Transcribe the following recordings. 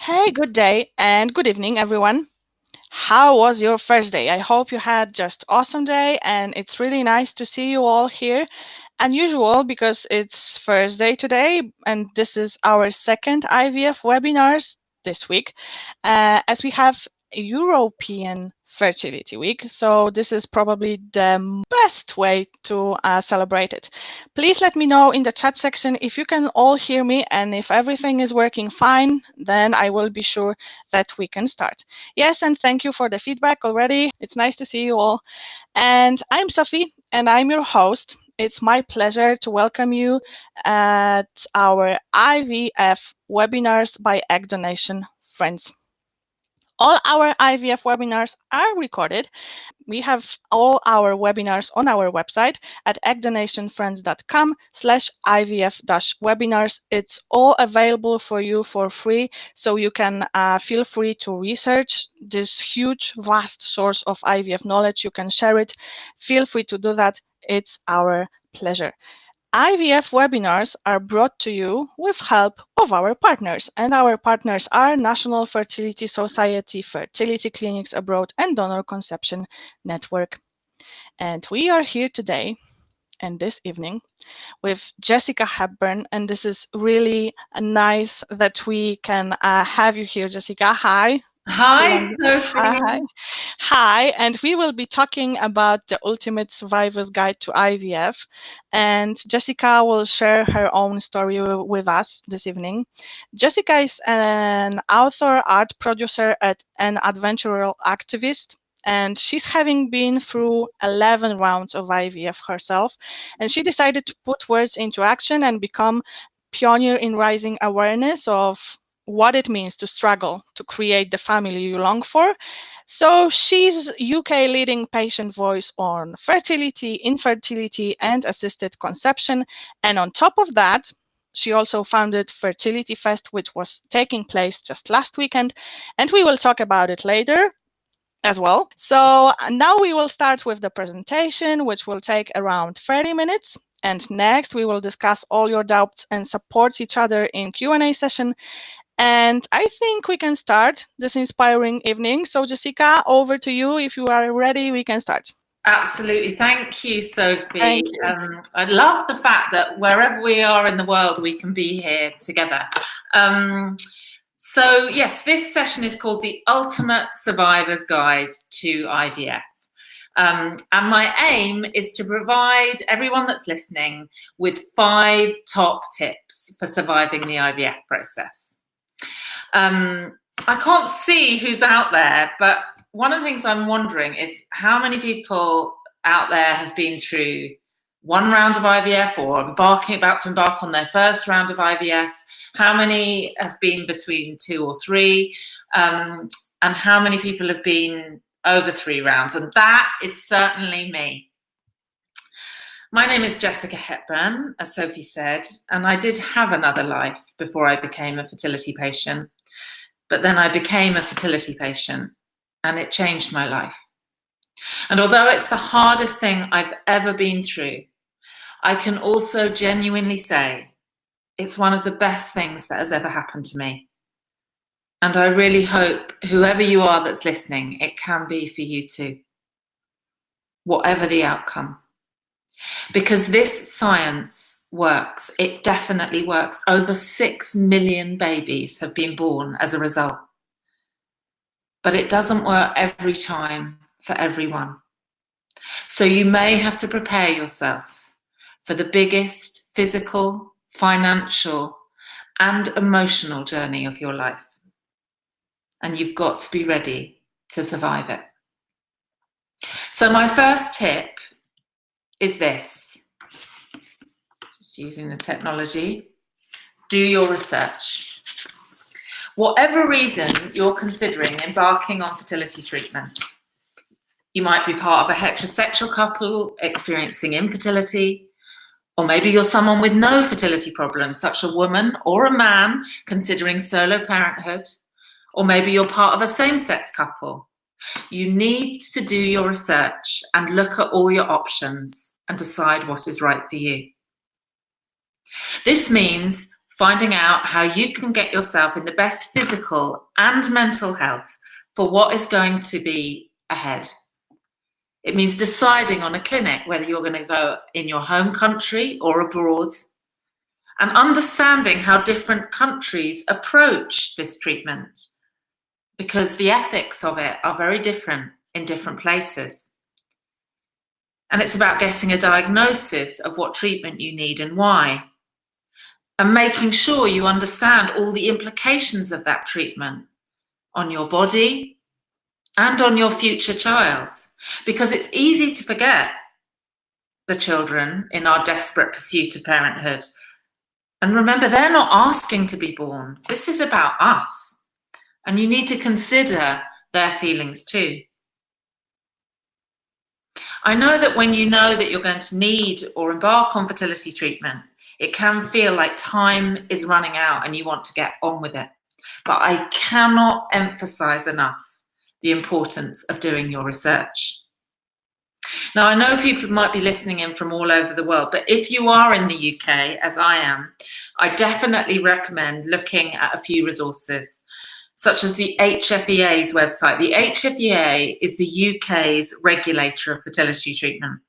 Hey, good day and good evening, everyone. How was your first day? I hope you had just awesome day, and it's really nice to see you all here. Unusual because it's Thursday today, and this is our second IVF webinars this week, as we have a European Fertility Week. So this is probably the best way to celebrate it. Please let me know in the chat section if you can all hear me, and if everything is working fine, then I will be sure that we can start. Yes, and thank you for the feedback already. It's nice to see you all. And I'm Sophie, and I'm your host. It's my pleasure to welcome you at our IVF webinars by Egg Donation Friends. All our IVF webinars are recorded. We have all our webinars on our website at eggdonationfriends.com/IVF-webinars. It's all available for you for free, so you can feel free to research this huge, vast source of IVF knowledge. You can share it. Feel free to do that. It's our pleasure. IVF webinars are brought to you with help of our partners, and our partners are National Fertility Society, fertility clinics abroad, and Donor Conception Network. And we are here today and this evening with Jessica Hepburn, and this is really nice that we can have you here, Jessica. Hi. Hi, Sophie. Hi, and we will be talking about the Ultimate Survivor's Guide to IVF. And Jessica will share her own story with us this evening. Jessica is an author, art producer, and an adventurer activist. And she's having been through 11 rounds of IVF herself. And she decided to put words into action and become pioneer in raising awareness of what it means to struggle to create the family you long for. So she's UK leading patient voice on fertility, infertility, and assisted conception. And on top of that, she also founded Fertility Fest, which was taking place just last weekend. And we will talk about it later as well. So now we will start with the presentation, which will take around 30 minutes. And next we will discuss all your doubts and support each other in Q&A session. And I think we can start this inspiring evening. So Jessica, over to you. If you are ready, we can start. Absolutely. Thank you, Sophie. Thank you. I love the fact that wherever we are in the world, we can be here together. So yes, this session is called the Ultimate Survivor's Guide to IVF. And my aim is to provide everyone that's listening with 5 top tips for surviving the IVF process. I can't see who's out there, but one of the things I'm wondering is how many people out there have been through 1 round of IVF or about to embark on their first round of IVF. How many have been between 2 or 3, and how many people have been over 3 rounds? And that is certainly me. My name is Jessica Hepburn, as Sophie said, and I did have another life before I became a fertility patient. But then I became a fertility patient, and it changed my life. And although it's the hardest thing I've ever been through, I can also genuinely say it's one of the best things that has ever happened to me. And I really hope, whoever you are that's listening, it can be for you too, whatever the outcome. Because this science works. It definitely works. Over 6 million babies have been born as a result. But it doesn't work every time for everyone. So you may have to prepare yourself for the biggest physical, financial, and emotional journey of your life. And you've got to be ready to survive it. So my first tip is this. Using the technology, do your research. Whatever reason you're considering embarking on fertility treatment, you might be part of a heterosexual couple experiencing infertility, or maybe you're someone with no fertility problems, such a woman or a man considering solo parenthood, or maybe you're part of a same-sex couple. You need to do your research and look at all your options and decide what is right for you. This means finding out how you can get yourself in the best physical and mental health for what is going to be ahead. It means deciding on a clinic, whether you're going to go in your home country or abroad, and understanding how different countries approach this treatment, because the ethics of it are very different in different places. And it's about getting a diagnosis of what treatment you need and why, and making sure you understand all the implications of that treatment on your body and on your future child, because it's easy to forget the children in our desperate pursuit of parenthood. And remember, they're not asking to be born. This is about us, and you need to consider their feelings too. I know that when you know that you're going to need or embark on fertility treatment, it can feel like time is running out and you want to get on with it. But I cannot emphasize enough the importance of doing your research. Now, I know people might be listening in from all over the world, but if you are in the UK, as I am, I definitely recommend looking at a few resources, such as the HFEA's website. The HFEA is the UK's regulator of fertility treatment,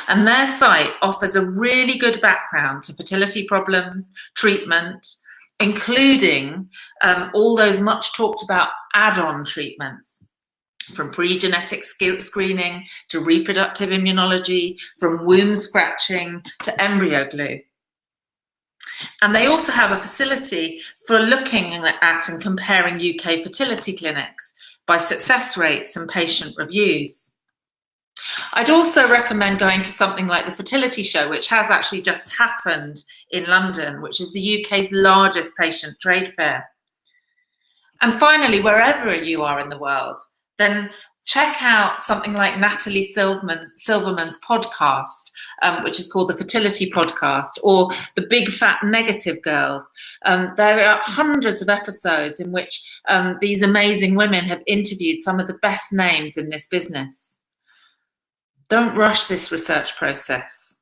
and their site offers a really good background to fertility problems, treatment, including all those much talked about add-on treatments, from pre-genetic screening to reproductive immunology, from womb scratching to embryo glue. And they also have a facility for looking at and comparing UK fertility clinics by success rates and patient reviews. I'd also recommend going to something like the Fertility Show, which has actually just happened in London, which is the UK's largest patient trade fair. And finally, wherever you are in the world, then check out something like Natalie Silverman's podcast, which is called the Fertility Podcast, or the Big Fat Negative Girls. There are hundreds of episodes in which these amazing women have interviewed some of the best names in this business. Don't rush this research process.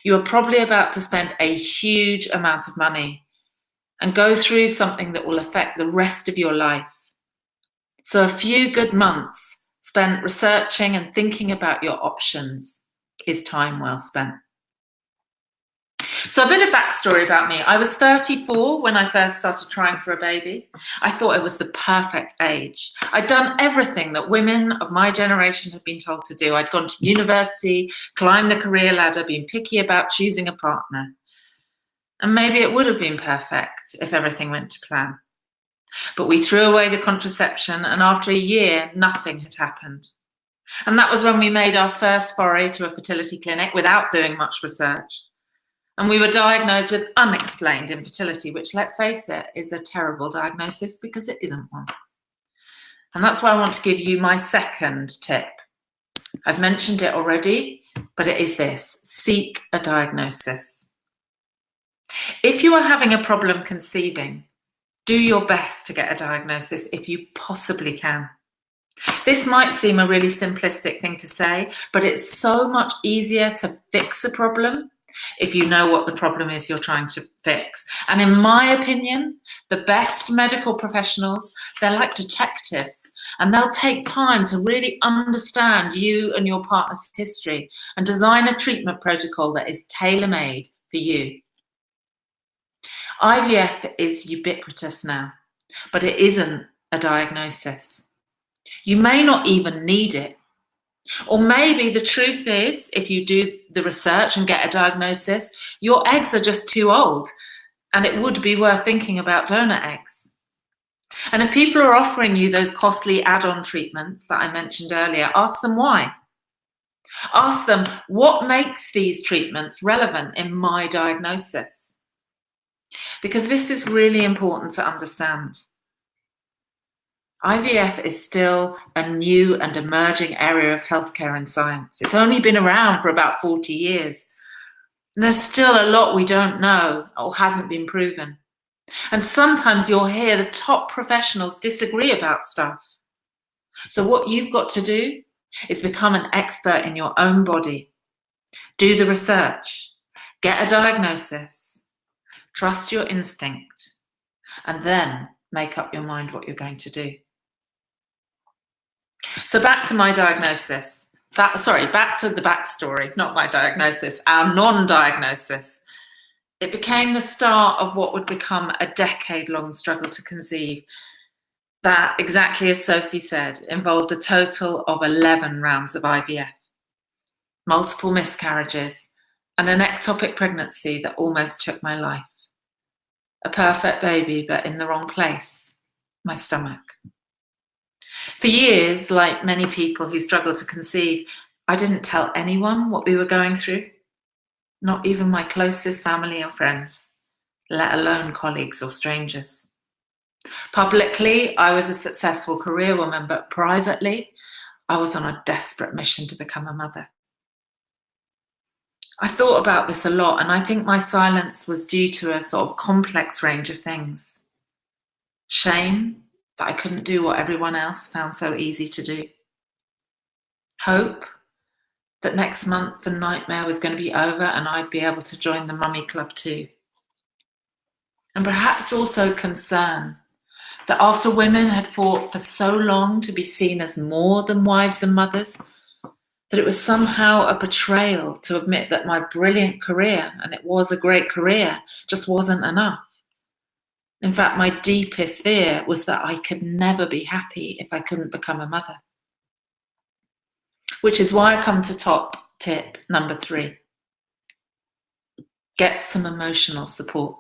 You are probably about to spend a huge amount of money and go through something that will affect the rest of your life. So a few good months spent researching and thinking about your options is time well spent. So a bit of backstory about me. I was 34 when I first started trying for a baby. I thought it was the perfect age. I'd done everything that women of my generation had been told to do. I'd gone to university, climbed the career ladder, been picky about choosing a partner. And maybe it would have been perfect if everything went to plan. But we threw away the contraception, and after a year, nothing had happened. And that was when we made our first foray to a fertility clinic without doing much research. And we were diagnosed with unexplained infertility, which, let's face it, is a terrible diagnosis because it isn't one. And that's why I want to give you my second tip. I've mentioned it already, but it is this: seek a diagnosis. If you are having a problem conceiving, do your best to get a diagnosis if you possibly can. This might seem a really simplistic thing to say, but it's so much easier to fix a problem if you know what the problem is you're trying to fix. And in my opinion, the best medical professionals, they're like detectives, and they'll take time to really understand you and your partner's history and design a treatment protocol that is tailor-made for you. IVF is ubiquitous now, but it isn't a diagnosis. You may not even need it. Or maybe the truth is, if you do the research and get a diagnosis, your eggs are just too old, and it would be worth thinking about donor eggs. And if people are offering you those costly add-on treatments that I mentioned earlier, ask them why. Ask them, what makes these treatments relevant in my diagnosis? Because this is really important to understand. IVF is still a new and emerging area of healthcare and science. It's only been around for about 40 years. And there's still a lot we don't know or hasn't been proven. And sometimes you'll hear the top professionals disagree about stuff. So what you've got to do is become an expert in your own body. Do the research. Get a diagnosis. Trust your instinct, and then make up your mind what you're going to do. So back to my diagnosis. Back to the backstory, not my diagnosis, our non-diagnosis. It became the start of what would become a decade-long struggle to conceive. That, exactly as Sophie said, involved a total of 11 rounds of IVF, multiple miscarriages, and an ectopic pregnancy that almost took my life. A perfect baby, but in the wrong place, my stomach. For years, like many people who struggle to conceive, I didn't tell anyone what we were going through, not even my closest family or friends, let alone colleagues or strangers. Publicly, I was a successful career woman, but privately, I was on a desperate mission to become a mother. I thought about this a lot, and I think my silence was due to a sort of complex range of things. Shame that I couldn't do what everyone else found so easy to do. Hope that next month the nightmare was going to be over and I'd be able to join the mummy club too. And perhaps also concern that after women had fought for so long to be seen as more than wives and mothers, that it was somehow a betrayal to admit that my brilliant career, and it was a great career, just wasn't enough. In fact, my deepest fear was that I could never be happy if I couldn't become a mother. Which is why I come to top tip number 3. Get some emotional support.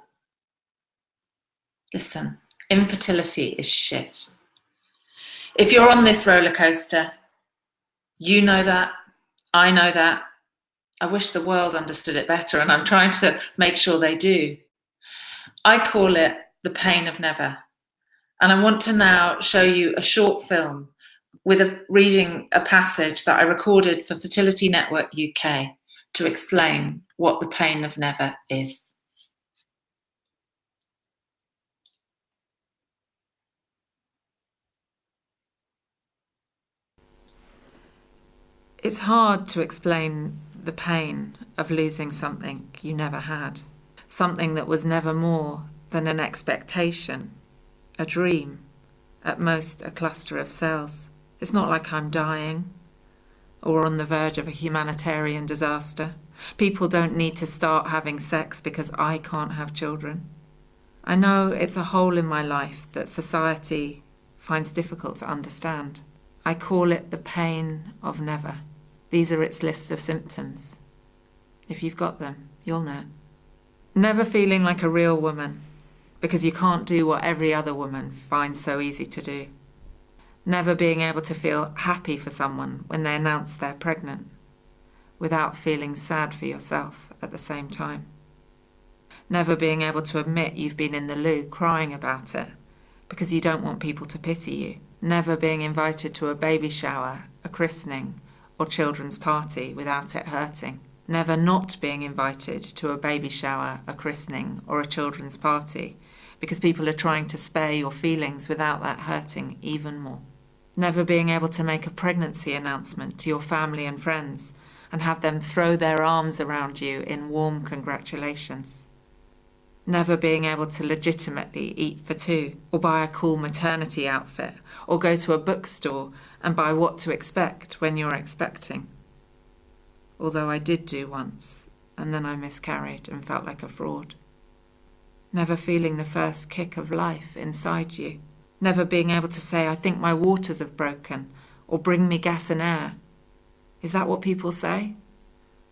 Listen, infertility is shit. If you're on this roller coaster, you know that, I know that. I wish the world understood it better, and I'm trying to make sure they do. I call it the pain of never. And I want to now show you a short film with reading a passage that I recorded for Fertility Network UK to explain what the pain of never is. It's hard to explain the pain of losing something you never had, something that was never more than an expectation, a dream, at most a cluster of cells. It's not like I'm dying or on the verge of a humanitarian disaster. People don't need to start having sex because I can't have children. I know it's a hole in my life that society finds difficult to understand. I call it the pain of never. These are its list of symptoms. If you've got them, you'll know. Never feeling like a real woman, because you can't do what every other woman finds so easy to do. Never being able to feel happy for someone when they announce they're pregnant, without feeling sad for yourself at the same time. Never being able to admit you've been in the loo crying about it, because you don't want people to pity you. Never being invited to a baby shower, a christening, or children's party without it hurting. Never not being invited to a baby shower, a christening, or a children's party because people are trying to spare your feelings without that hurting even more. Never being able to make a pregnancy announcement to your family and friends and have them throw their arms around you in warm congratulations. Never being able to legitimately eat for 2 or buy a cool maternity outfit or go to a bookstore and buy What to Expect when you're expecting. Although I did do once, and then I miscarried and felt like a fraud. Never feeling the first kick of life inside you. Never being able to say, I think my waters have broken, or bring me gas and air. Is that what people say?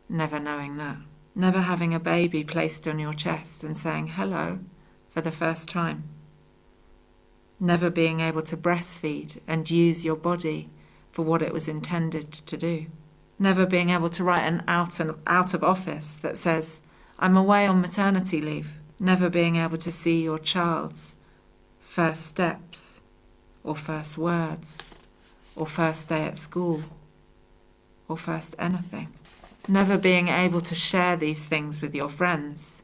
Never knowing that. Never having a baby placed on your chest and saying hello for the first time. Never being able to breastfeed and use your body for what it was intended to do. Never being able to write an out of office that says, I'm away on maternity leave. Never being able to see your child's first steps, or first words, or first day at school, or first anything. Never being able to share these things with your friends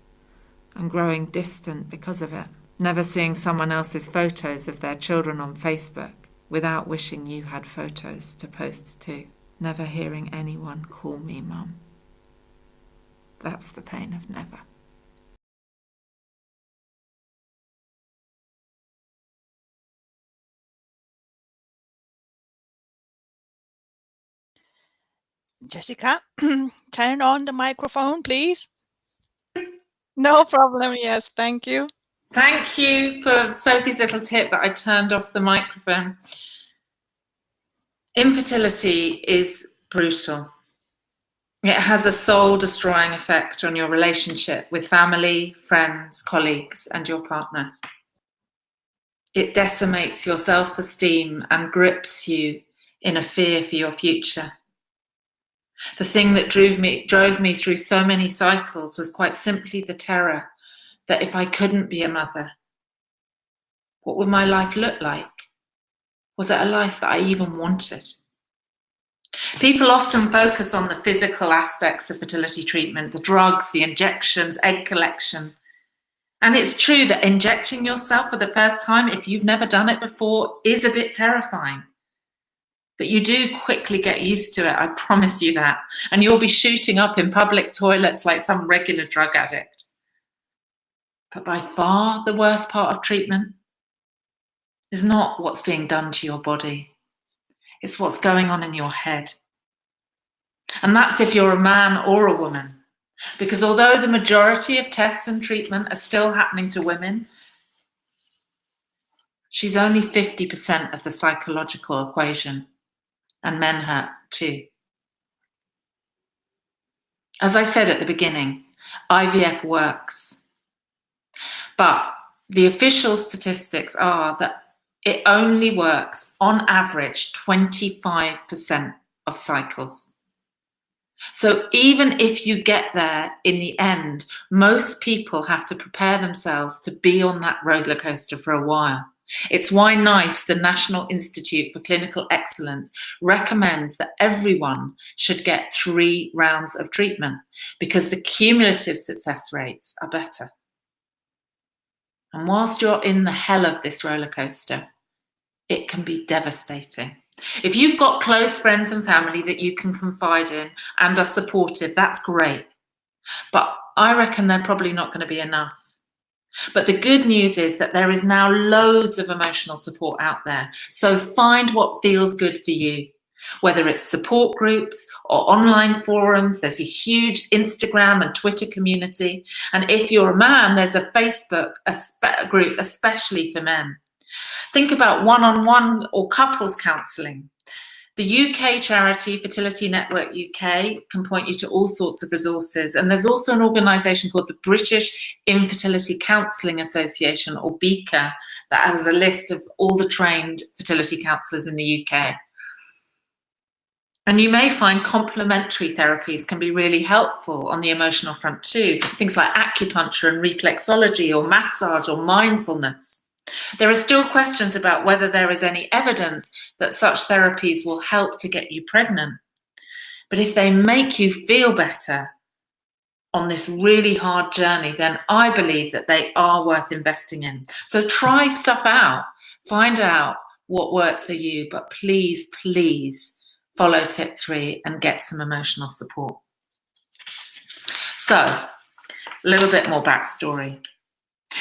and growing distant because of it. Never seeing someone else's photos of their children on Facebook without wishing you had photos to post too. Never hearing anyone call me mum. That's the pain of never. Jessica, turn on the microphone, please. No problem. Yes, thank you. Thank you for Sophie's little tip that I turned off the microphone. Infertility is brutal. It has a soul-destroying effect on your relationship with family, friends, colleagues, and your partner. It decimates your self-esteem and grips you in a fear for your future. The thing that drove me through so many cycles was quite simply the terror that if I couldn't be a mother, what would my life look like? Was it a life that I even wanted? People often focus on the physical aspects of fertility treatment, the drugs, the injections, egg collection. And it's true that injecting yourself for the first time, if you've never done it before, is a bit terrifying. But you do quickly get used to it, I promise you that. And you'll be shooting up in public toilets like some regular drug addict. But by far the worst part of treatment is not what's being done to your body. It's what's going on in your head. And that's if you're a man or a woman. Because although the majority of tests and treatment are still happening to women, she's only 50% of the psychological equation. And men hurt too. As I said at the beginning, IVF works. But the official statistics are that it only works on average 25% of cycles. So even if you get there in the end, most people have to prepare themselves to be on that roller coaster for a while. It's why NICE, the National Institute for Clinical Excellence, recommends that everyone should get 3 rounds of treatment because the cumulative success rates are better. And whilst you're in the hell of this roller coaster, it can be devastating. If you've got close friends and family that you can confide in and are supportive, that's great. But I reckon they're probably not going to be enough. But the good news is that there is now loads of emotional support out there. So find what feels good for you, whether it's support groups or online forums. There's a huge Instagram and Twitter community. And if you're a man, there's a Facebook group, especially for men. Think about one-on-one or couples counselling. The UK charity Fertility Network UK can point you to all sorts of resources. And there's also an organisation called the British Infertility Counselling Association, or BICA, that has a list of all the trained fertility counsellors in the UK. And you may find complementary therapies can be really helpful on the emotional front too. Things like acupuncture and reflexology, or massage, or mindfulness. There are still questions about whether there is any evidence that such therapies will help to get you pregnant. But if they make you feel better on this really hard journey, then I believe that they are worth investing in. So try stuff out, find out what works for you, but please, please follow tip 3 and get some emotional support. So, a little bit more backstory.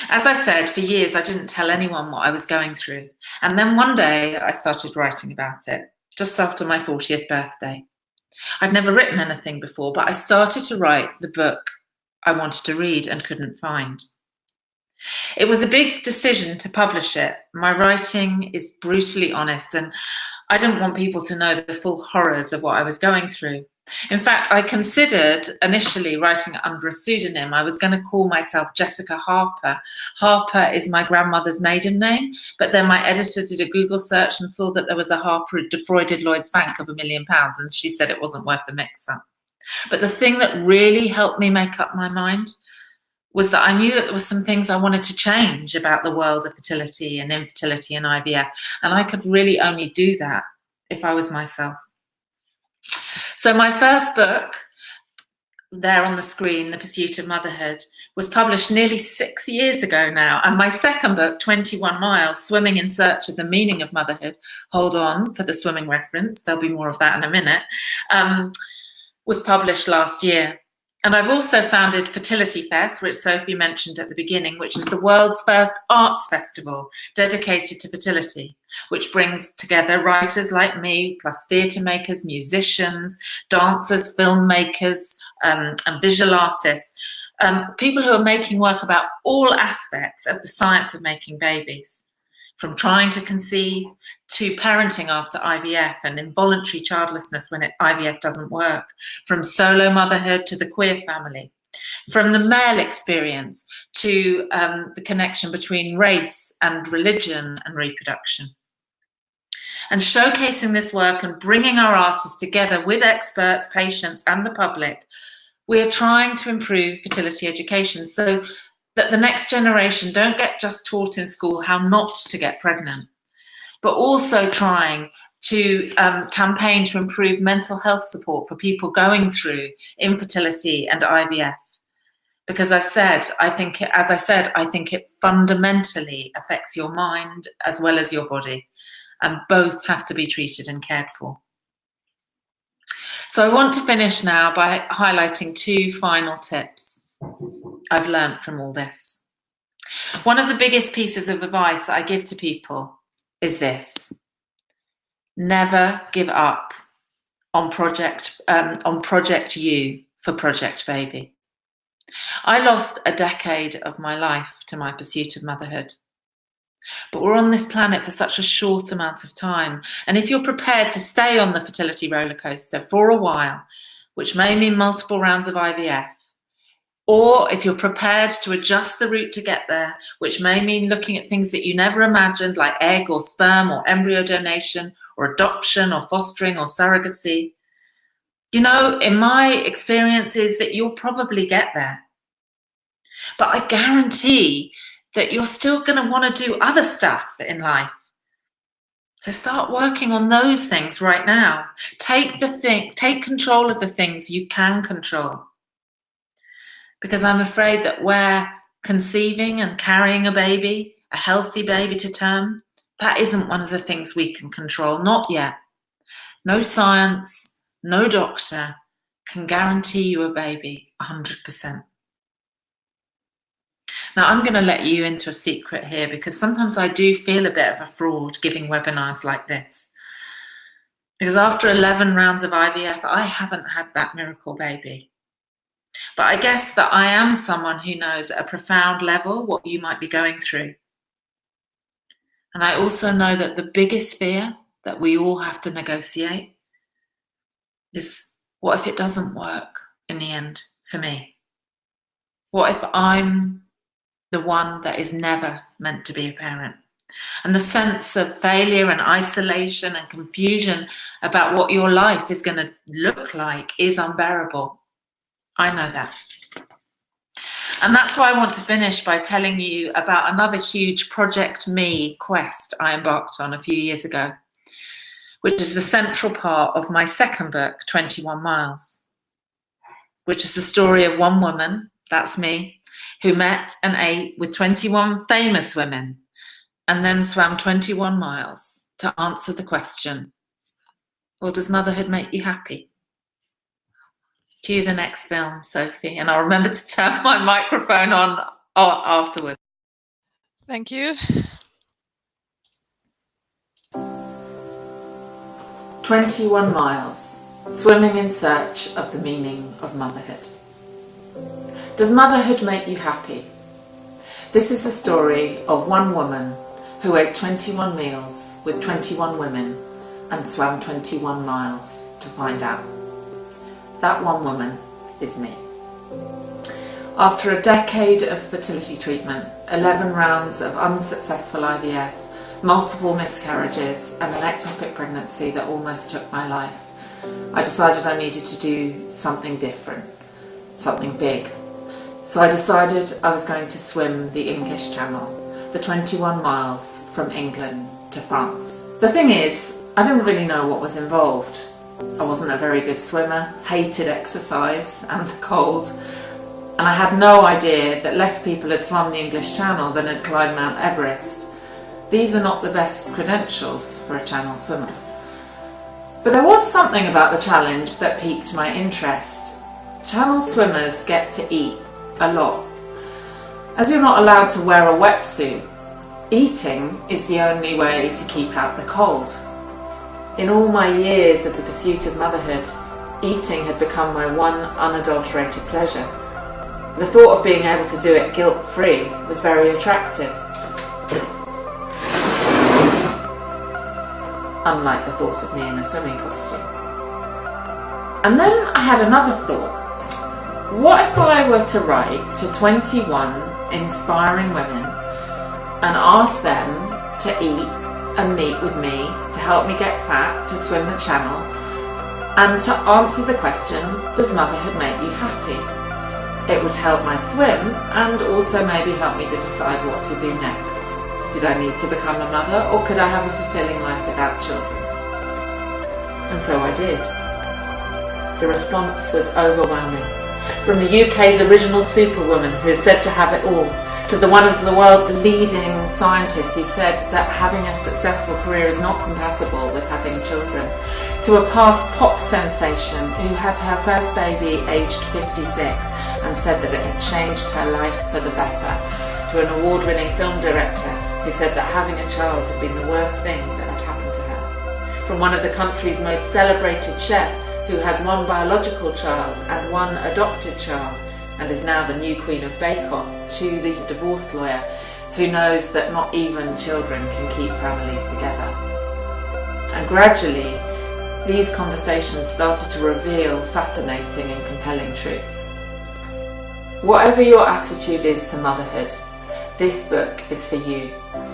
As I said, for years I didn't tell anyone what I was going through. And then one day I started writing about it, just after my 40th birthday. I'd never written anything before, but I started to write the book I wanted to read and couldn't find. It was a big decision to publish it. My writing is brutally honest, and I didn't want people to know the full horrors of what I was going through. In fact, I considered initially writing under a pseudonym. I was going to call myself Jessica Harper. Harper is my grandmother's maiden name, but then my editor did a Google search and saw that there was a Harper who defrauded Lloyds Bank of £1 million, and she said it wasn't worth the mix-up. But the thing that really helped me make up my mind was that I knew that there were some things I wanted to change about the world of fertility and infertility and IVF, and I could really only do that if I was myself. So my first book, there on the screen, The Pursuit of Motherhood, was published nearly 6 years ago now. And my second book, 21 Miles, Swimming in Search of the Meaning of Motherhood, hold on for the swimming reference, there'll be more of that in a minute, was published last year. And I've also founded Fertility Fest, which Sophie mentioned at the beginning, which is the world's first arts festival dedicated to fertility, which brings together writers like me, plus theatre makers, musicians, dancers, filmmakers, and visual artists, people who are making work about all aspects of the science of making babies, from trying to conceive to parenting after IVF and involuntary childlessness when IVF doesn't work, from solo motherhood to the queer family, from the male experience to the connection between race and religion and reproduction. And showcasing this work and bringing our artists together with experts, patients, and the public, we are trying to improve fertility education so that the next generation don't get just taught in school how not to get pregnant, but also trying to campaign to improve mental health support for people going through infertility and IVF. Because as I think it fundamentally affects your mind as well as your body, and both have to be treated and cared for. So I want to finish now by highlighting 2 final tips I've learned from all this. One of the biggest pieces of advice I give to people is this: never give up on Project You for Project Baby. I lost a decade of my life to my pursuit of motherhood. But we're on this planet for such a short amount of time. And if you're prepared to stay on the fertility roller coaster for a while, which may mean multiple rounds of IVF, or if you're prepared to adjust the route to get there, which may mean looking at things that you never imagined, like egg or sperm or embryo donation or adoption or fostering or surrogacy, in my experience is that you'll probably get there. But I guarantee that you're still going to want to do other stuff in life. So start working on those things right now. Take control of the things you can control. Because I'm afraid that where conceiving and carrying a healthy baby to term, that isn't one of the things we can control, not yet. No science, no doctor can guarantee you a baby 100%. Now, I'm going to let you into a secret here, because sometimes I do feel a bit of a fraud giving webinars like this. Because after 11 rounds of IVF, I haven't had that miracle baby. But I guess that I am someone who knows at a profound level what you might be going through. And I also know that the biggest fear that we all have to negotiate is, what if it doesn't work in the end for me? What if I'm the one that is never meant to be a parent? And the sense of failure and isolation and confusion about what your life is going to look like is unbearable. I know that. And that's why I want to finish by telling you about another huge Project Me quest I embarked on a few years ago, which is the central part of my second book, 21 Miles, which is the story of one woman, that's me, who met and ate with 21 famous women and then swam 21 miles to answer the question, well, does motherhood make you happy? Cue the next film, Sophie, and I'll remember to turn my microphone on afterwards. Thank you. 21 miles, swimming in search of the meaning of motherhood. Does motherhood make you happy? This is the story of one woman who ate 21 meals with 21 women and swam 21 miles to find out. That one woman is me. After a decade of fertility treatment, 11 rounds of unsuccessful IVF, multiple miscarriages, and an ectopic pregnancy that almost took my life, I decided I needed to do something different, something big. So I decided I was going to swim the English Channel, the 21 miles from England to France. The thing is, I didn't really know what was involved. I wasn't a very good swimmer, hated exercise and the cold, and I had no idea that less people had swum the English Channel than had climbed Mount Everest. These are not the best credentials for a Channel swimmer. But there was something about the challenge that piqued my interest. channel swimmers get to eat a lot. As you're not allowed to wear a wetsuit, eating is the only way to keep out the cold. In all my years of the pursuit of motherhood, eating had become my one unadulterated pleasure. The thought of being able to do it guilt-free was very attractive. Unlike the thought of me in a swimming costume. And then I had another thought. What if I were to write to 21 inspiring women and ask them to eat and meet with me to help me get fat, to swim the channel, and to answer the question, does motherhood make you happy? It would help my swim and also maybe help me to decide what to do next. Did I need to become a mother, or could I have a fulfilling life without children? And so I did. The response was overwhelming. From the UK's original superwoman who is said to have it all, to the one of the world's leading scientists who said that having a successful career is not compatible with having children, to a past pop sensation who had her first baby aged 56 and said that it had changed her life for the better, to an award-winning film director who said that having a child had been the worst thing that had happened to her, from one of the country's most celebrated chefs who has one biological child and one adopted child, and is now the new queen of Bake Off, to the divorce lawyer who knows that not even children can keep families together. And gradually, these conversations started to reveal fascinating and compelling truths. Whatever your attitude is to motherhood, this book is for you,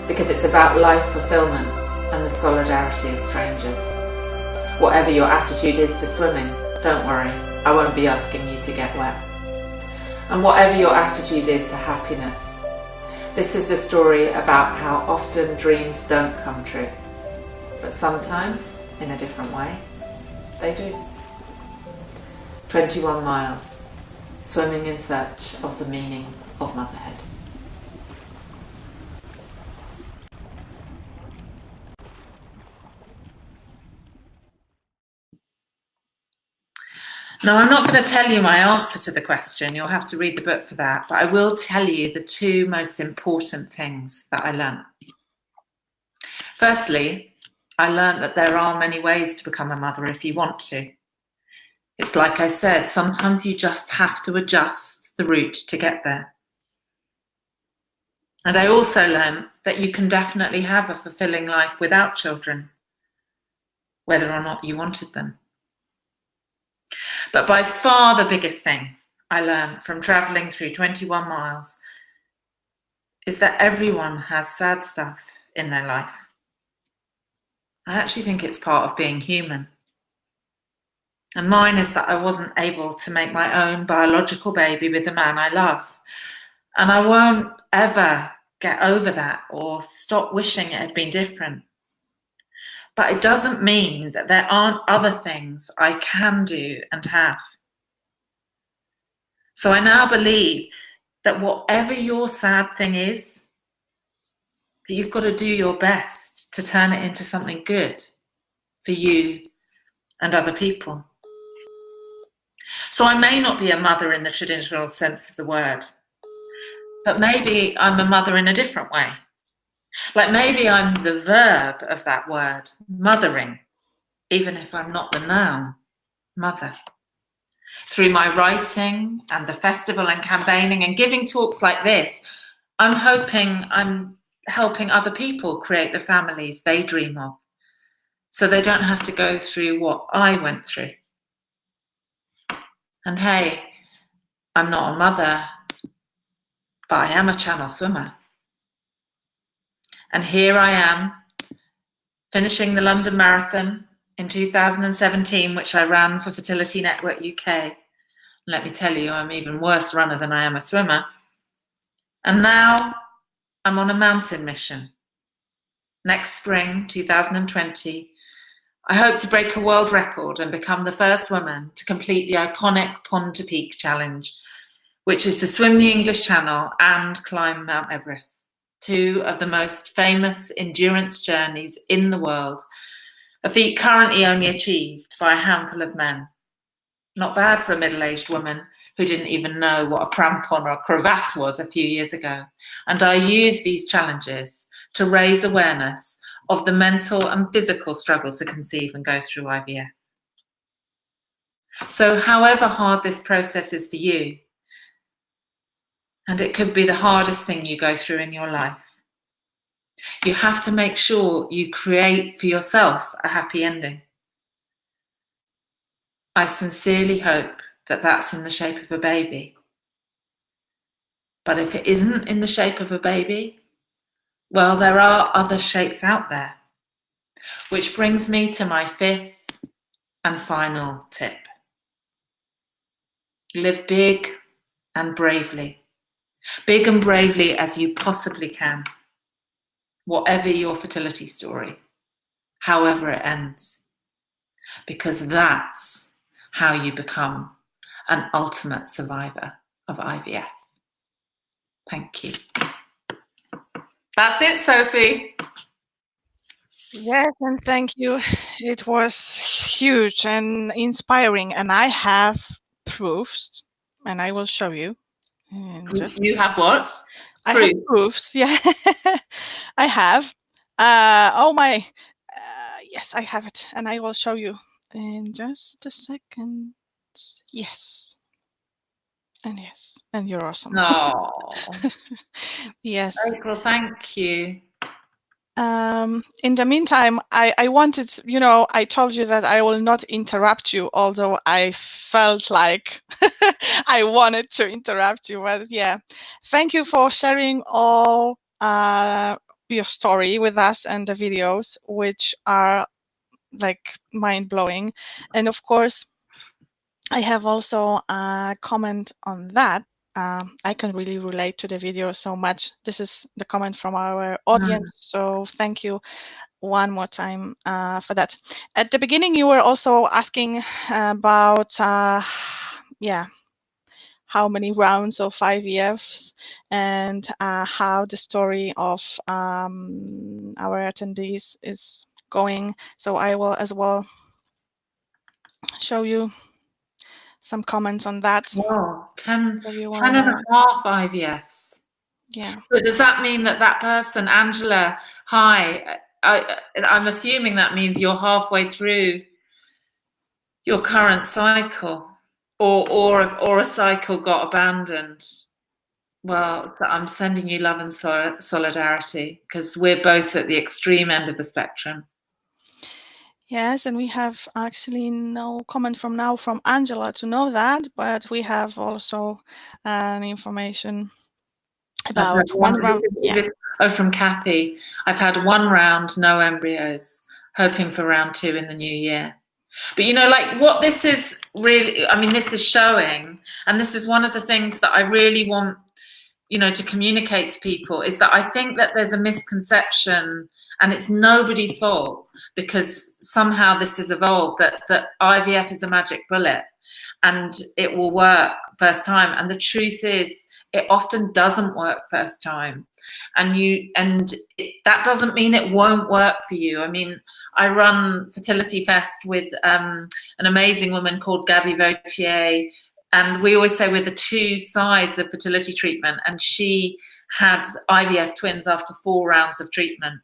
because it's about life fulfillment and the solidarity of strangers. Whatever your attitude is to swimming, don't worry, I won't be asking you to get wet. And whatever your attitude is to happiness, this is a story about how often dreams don't come true, but sometimes, in a different way, they do. 21 miles, swimming in search of the meaning of motherhood. Now, I'm not going to tell you my answer to the question. You'll have to read the book for that. But I will tell you the two most important things that I learned. Firstly, I learned that there are many ways to become a mother if you want to. It's like I said, sometimes you just have to adjust the route to get there. And I also learned that you can definitely have a fulfilling life without children, whether or not you wanted them. But by far the biggest thing I learned from traveling through 21 miles is that everyone has sad stuff in their life. I actually think it's part of being human. And mine is that I wasn't able to make my own biological baby with the man I love. And I won't ever get over that or stop wishing it had been different. But it doesn't mean that there aren't other things I can do and have. So I now believe that whatever your sad thing is, that you've got to do your best to turn it into something good for you and other people. So I may not be a mother in the traditional sense of the word, but maybe I'm a mother in a different way. Like maybe I'm the verb of that word, mothering, even if I'm not the noun, mother. Through my writing and the festival and campaigning and giving talks like this, I'm hoping I'm helping other people create the families they dream of, so they don't have to go through what I went through. And hey, I'm not a mother, but I am a channel swimmer. And here I am, finishing the London Marathon in 2017, which I ran for Fertility Network UK. Let me tell you, I'm an even worse runner than I am a swimmer. And now I'm on a mountain mission. Next spring, 2020, I hope to break a world record and become the first woman to complete the iconic Pond to Peak Challenge, which is to swim the English Channel and climb Mount Everest, two of the most famous endurance journeys in the world, a feat currently only achieved by a handful of men. Not bad for a middle-aged woman who didn't even know what a crampon or a crevasse was a few years ago. And I use these challenges to raise awareness of the mental and physical struggle to conceive and go through IVF. So however hard this process is for you, and it could be the hardest thing you go through in your life, you have to make sure you create for yourself a happy ending. I sincerely hope that that's in the shape of a baby. But if it isn't in the shape of a baby, well, there are other shapes out there. Which brings me to my fifth and final tip. Live big and bravely. Big and bravely as you possibly can. Whatever your fertility story, however it ends. Because that's how you become an ultimate survivor of IVF. Thank you. That's it, Sophie. Yes, and thank you. It was huge and inspiring, and I have proofs, and I will show you. And you have what? I have proofs. Yeah, I have. Oh my. Yes, I have it, and I will show you in just a second. Yes. And yes, and you're awesome. No. Yes. April, thank you. In the meantime, I wanted, I told you that I will not interrupt you, although I felt like I wanted to interrupt you. But yeah, thank you for sharing all your story with us and the videos, which are like mind-blowing. And of course, I have also a comment on that. I can really relate to the video so much. This is the comment from our audience, so thank you one more time for that. At the beginning, you were also asking about, how many rounds of IVFs and how the story of our attendees is going. So I will as well show you some comments on that. Wow, 10 and a half IVFs. Yeah. But does that mean that person, Angela, hi, I'm assuming that means you're halfway through your current cycle, or a cycle got abandoned? Well, I'm sending you love and solidarity, because we're both at the extreme end of the spectrum. Yes, and we have actually no comment from Angela to know that, but we have also information about one round. From Kathy. I've had one round, no embryos, hoping for round 2 in the new year. But like what this is really, this is showing, and this is one of the things that I really want, to communicate to people, is that I think that there's a misconception, and it's nobody's fault, because somehow this has evolved, that IVF is a magic bullet and it will work first time. And the truth is, it often doesn't work first time, and that doesn't mean it won't work for you. I run Fertility Fest with an amazing woman called Gabby Vautier, and we always say we're the two sides of fertility treatment, and she had IVF twins after 4 rounds of treatment.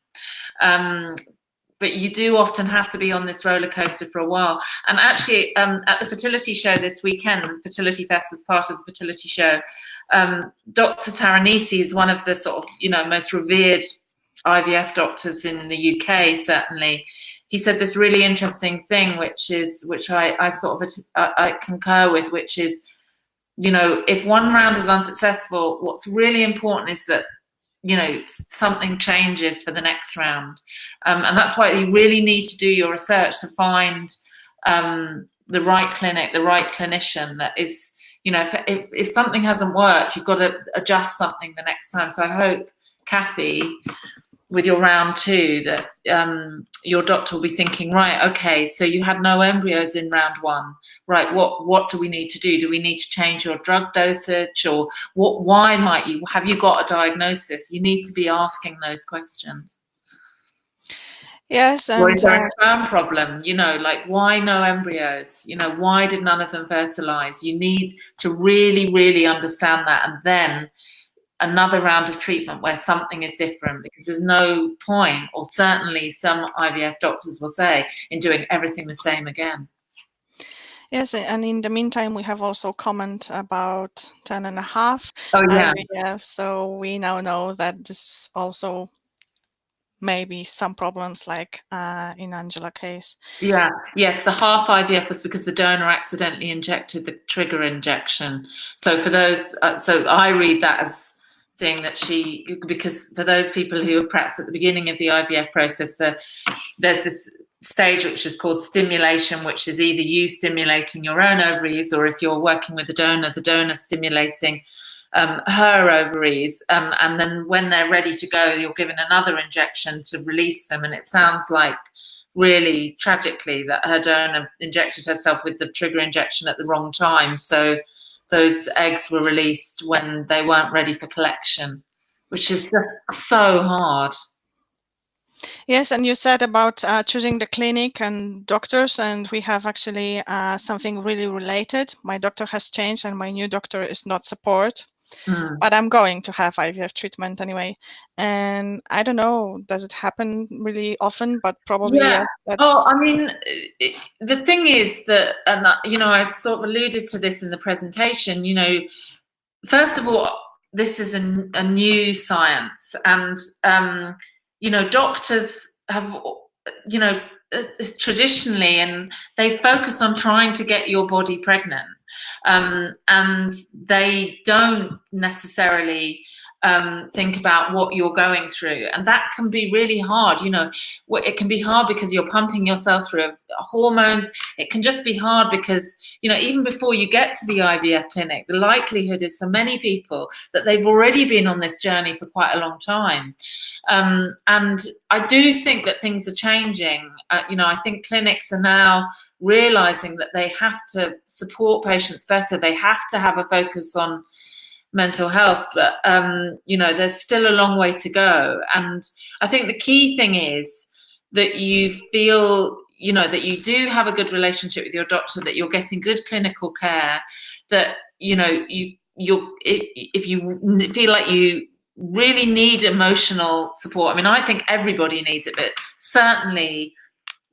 But you do often have to be on this roller coaster for a while. And actually, at the fertility show this weekend, Fertility Fest was part of the fertility show. Dr. Taranisi is one of the sort of, most revered IVF doctors in the UK, certainly. He said this really interesting thing, which I sort of I concur with, which is, if one round is unsuccessful, what's really important is that something changes for the next round, and that's why you really need to do your research to find the right clinic, the right clinician that is, if something hasn't worked, you've got to adjust something the next time. So I hope, Kathy, with your round 2, that your doctor will be thinking, right, okay, so you had no embryos in round 1, right? What do we need to do? Do we need to change your drug dosage, or why have you got a diagnosis? You need to be asking those questions. Yes, Or and is there a sperm problem? Like, why no embryos? Why did none of them fertilize? You need to really, really understand that, and then another round of treatment where something is different, because there's no point, or certainly some IVF doctors will say, in doing everything the same again. yes, and in the meantime, we have also comment about 10.5 Oh, yeah. IVF, so we now know that this also maybe some problems like in Angela's case. Yeah. Yes, the half IVF was because the donor accidentally injected the trigger injection. So for those, so I read that as saying that because for those people who are perhaps at the beginning of the IVF process, there's this stage which is called stimulation, which is either you stimulating your own ovaries, or if you're working with the donor stimulating her ovaries, and then when they're ready to go, you're given another injection to release them. And it sounds like, really tragically, that her donor injected herself with the trigger injection at the wrong time, so those eggs were released when they weren't ready for collection, which is just so hard. Yes, and you said about choosing the clinic and doctors, and we have actually something really related. My doctor has changed, and my new doctor is not support. But I'm going to have IVF treatment anyway. And I don't know, does it happen really often? But probably Yeah. yes. Oh, I mean, the thing is that, and I sort of alluded to this in the presentation, first of all, this is a new science, and, doctors have, traditionally, and they focus on trying to get your body pregnant. And they don't necessarily think about what you're going through, and that can be really hard. It can be hard because you're pumping yourself through hormones. It can just be hard because even before you get to the IVF clinic, the likelihood is for many people that they've already been on this journey for quite a long time. And I do think that things are changing. I think clinics are now realizing that they have to support patients better. They have to have a focus on mental health, but there's still a long way to go. And I think the key thing is that you feel, that you do have a good relationship with your doctor, that you're getting good clinical care, that if you feel like you really need emotional support. I mean, I think everybody needs it, but certainly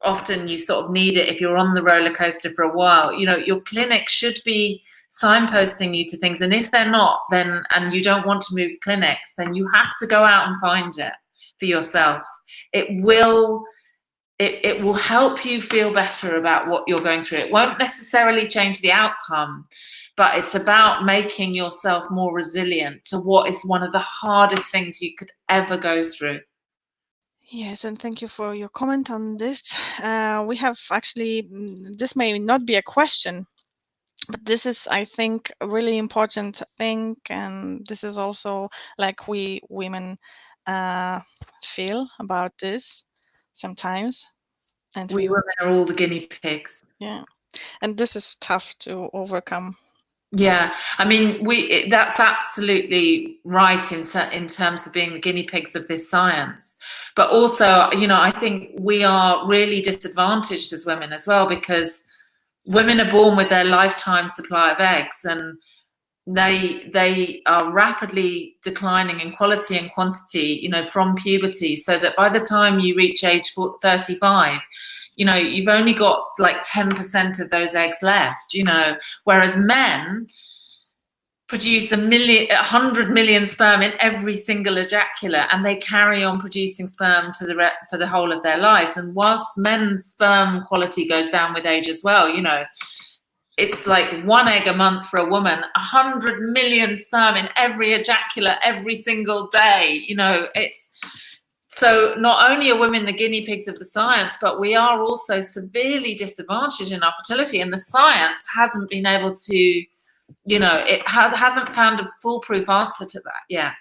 often you sort of need it if you're on the roller coaster for a while. Your clinic should be signposting you to things, and if they're not, then, and you don't want to move clinics, then you have to go out and find it for yourself. It will help you feel better about what you're going through. It won't necessarily change the outcome, but it's about making yourself more resilient to what is one of the hardest things you could ever go through. Yes, and thank you for your comment on this. We have actually, this may not be a question, but this is, I think, a really important thing, and this is also like we women feel about this sometimes. And we women are all the guinea pigs. Yeah, and this is tough to overcome. Yeah, I mean, that's absolutely right in terms of being the guinea pigs of this science. But also, I think we are really disadvantaged as women as well, because women are born with their lifetime supply of eggs, and they are rapidly declining in quality and quantity, from puberty, so that by the time you reach age 35, you've only got like 10% of those eggs left, whereas men produce 100 million sperm in every single ejaculate, and they carry on producing sperm for the whole of their lives. And whilst men's sperm quality goes down with age as well, it's like 1 egg a month for a woman, 100 million sperm in every ejaculate every single day. It's so not only are women the guinea pigs of the science, but we are also severely disadvantaged in our fertility, and the science hasn't been able to, it hasn't found a foolproof answer to that yet.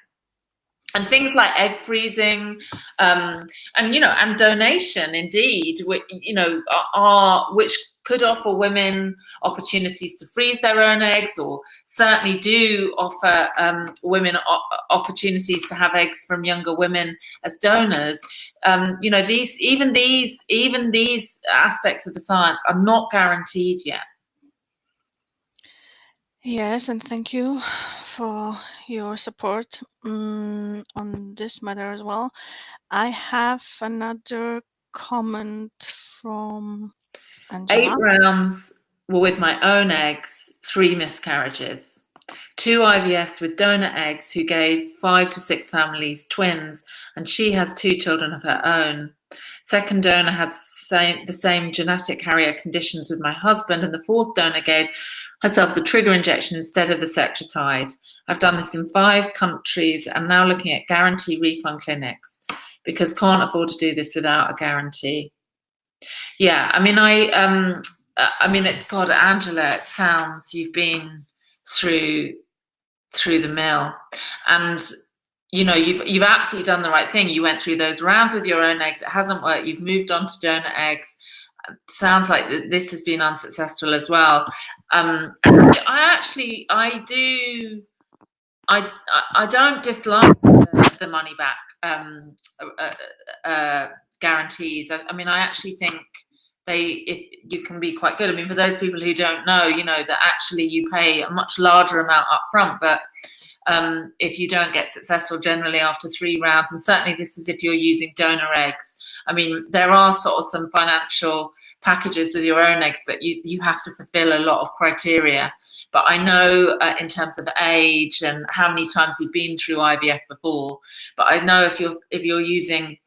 And things like egg freezing, and donation, indeed, which could offer women opportunities to freeze their own eggs, or certainly do offer women opportunities to have eggs from younger women as donors. These aspects of the science are not guaranteed yet. Yes, and thank you for your support on this matter as well. I have another comment from Angela. 8 rounds were with my own eggs, 3 miscarriages. 2 IVFs with donor eggs who gave 5 to 6 families twins, and she has 2 children of her own. Second donor had the same genetic carrier conditions with my husband, and the fourth donor gave herself the trigger injection instead of the Secretide. I've done this in 5 countries and now looking at guarantee refund clinics because can't afford to do this without a guarantee. Yeah, God, Angela, it sounds you've been through the mill, and you've absolutely done the right thing. You went through those rounds with your own eggs. It hasn't worked. You've moved on to donor eggs. Sounds like this has been unsuccessful as well. I don't dislike the money back guarantees. I actually think if you can be quite good. For those people who don't know, that actually you pay a much larger amount up front, but if you don't get successful generally after 3 rounds, and certainly this is if you're using donor eggs. There are sort of some financial packages with your own eggs, but you have to fulfill a lot of criteria. But I know in terms of age and how many times you've been through IVF before, but I know if you're using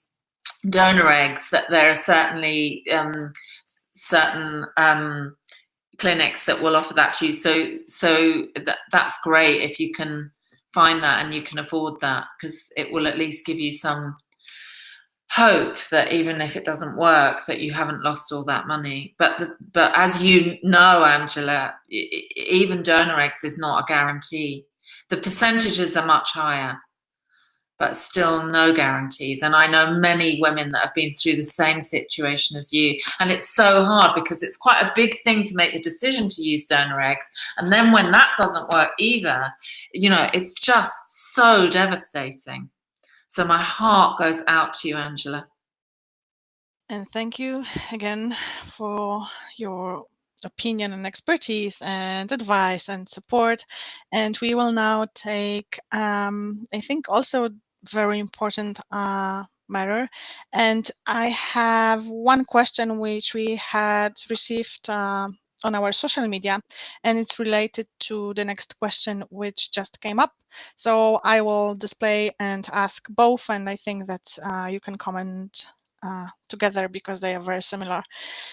donor eggs that there are certainly certain clinics that will offer that to you. So that's great if you can find that and you can afford that, because it will at least give you some hope that even if it doesn't work, that you haven't lost all that money. But as you know, Angela, even donor eggs is not a guarantee. The percentages are much higher, but still no guarantees. And I know many women that have been through the same situation as you. And it's so hard because it's quite a big thing to make the decision to use donor eggs. And then when that doesn't work either, it's just so devastating. So my heart goes out to you, Angela. And thank you again for your opinion and expertise and advice and support. And we will now take, I think, also very important matter. And I have one question which we had received on our social media, and it's related to the next question which just came up. So I will display and ask both, and I think that you can comment together because they are very similar.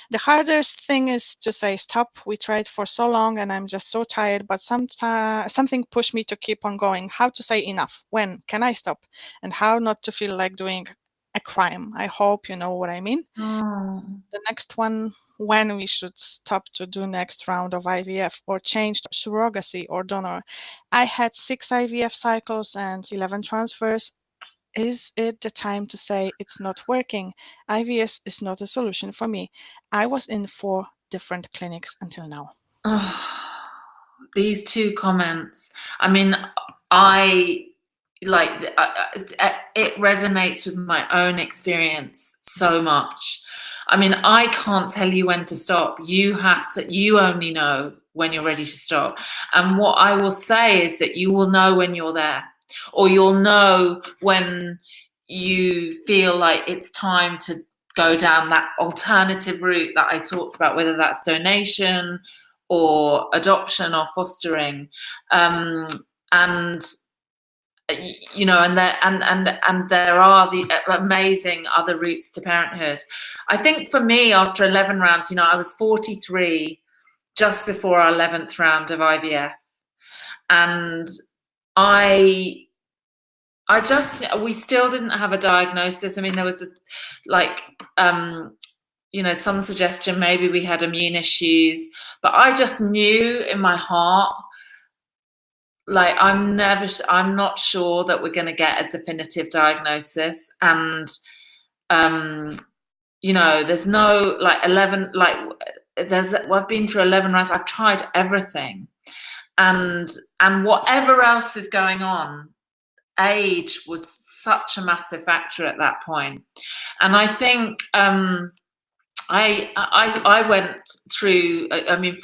The hardest thing is to say stop. We tried for so long and I'm just so tired, but something pushed me to keep on going. How to say enough? When can I stop? And how not to feel like doing a crime? I hope you know what I mean. The next one, when we should stop to do next round of IVF or change to surrogacy or donor. I had 6 IVF cycles and 11 transfers. Is it the time to say it's not working? IVF is not a solution for me. I was in 4 different clinics until now. These 2 comments. It resonates with my own experience so much. I can't tell you when to stop. You only know when you're ready to stop. And what I will say is that you will know when you're there, or you'll know when you feel like it's time to go down that alternative route that I talked about, whether that's donation or adoption or fostering. And there are the amazing other routes to parenthood. I think for me, after 11 rounds, I was 43 just before our 11th round of IVF, and we still didn't have a diagnosis. There was some suggestion maybe we had immune issues, but I just knew in my heart, I'm not sure that we're going to get a definitive diagnosis. And there's no 11, I've been through 11 rounds. I've tried everything, and whatever else is going on, age was such a massive factor at that point. And I think I went through, I mean,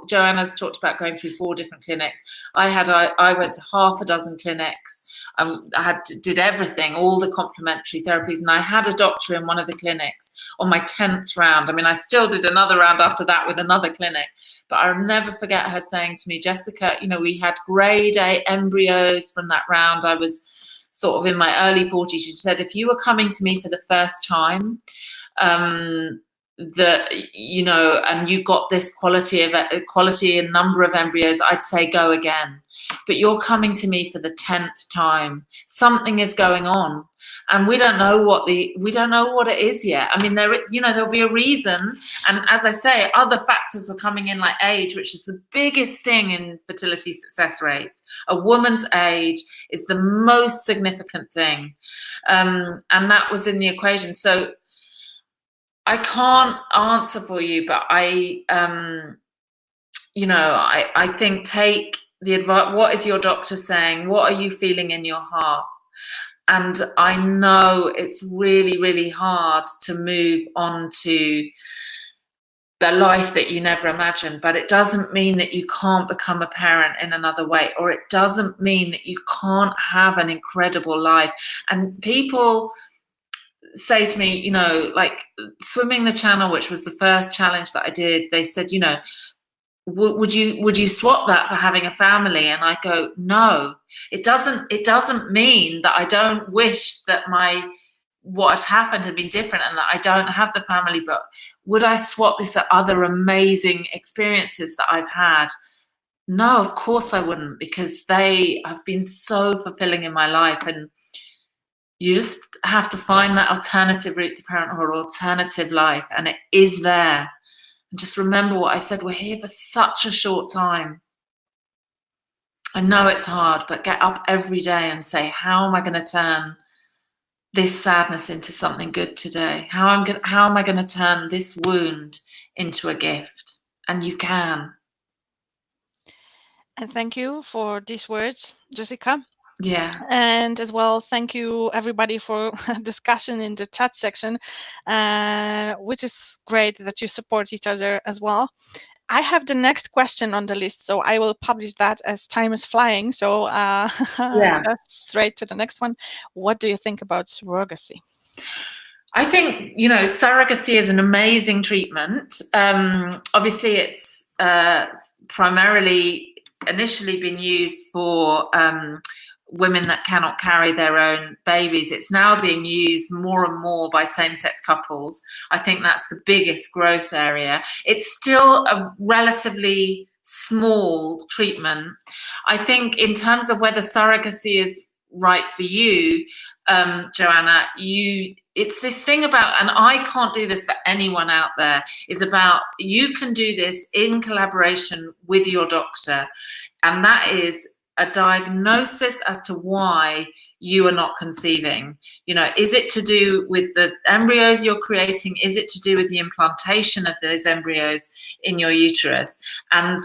Joanna's talked about going through 4 different clinics. I went to half a dozen clinics. Did everything, all the complementary therapies, and I had a doctor in one of the clinics on my 10th round. I mean, I still did another round after that with another clinic, but I'll never forget her saying to me, Jessica, you know, we had grade A embryos from that round. I was sort of in my early 40s. She said, if you were coming to me for the first time, you know, and you got this quality and number of embryos, I'd say go again. But you're coming to me for the 10th time. Something is going on, and we don't know what it is yet. I mean, there'll be a reason. And as I say, other factors were coming in, like age, which is the biggest thing in fertility success rates. A woman's age is the most significant thing, and that was in the equation. So I can't answer for you, but I think take the advice. What is your doctor saying? What are you feeling in your heart? And I know it's really, really hard to move on to the life that you never imagined, but it doesn't mean that you can't become a parent in another way, or it doesn't mean that you can't have an incredible life. And people say to me, you know, like swimming the channel, which was the first challenge that I did, they said, you know, would you swap that for having a family? And I go, no, it doesn't mean that I don't wish that what had happened had been different and that I don't have the family, but would I swap this at other amazing experiences that I've had? No, of course I wouldn't, because they have been so fulfilling in my life. And you just have to find that alternative route to parenthood or alternative life, and it is there. And just remember what I said, we're here for such a short time. I know it's hard, but get up every day and say, how am I going to turn this sadness into something good today? How am I going to turn this wound into a gift? And you can. And thank you for these words, Jessica. Yeah. And as well, thank you everybody for discussion in the chat section, which is great that you support each other as well. I have the next question on the list, so I will publish that as time is flying. So just straight to the next one. What do you think about surrogacy? I think, you know, surrogacy is an amazing treatment. Obviously, it's primarily initially been used for women that cannot carry their own babies. It's now being used more and more by same-sex couples. I think that's the biggest growth area. It's still a relatively small treatment. I think in terms of whether surrogacy is right for you, Joanna, it's this thing about, and I can't do this for anyone out there, is about you can do this in collaboration with your doctor, and that is a diagnosis as to why you are not conceiving. You know, is it to do with the embryos you're creating? Is it to do with the implantation of those embryos in your uterus? And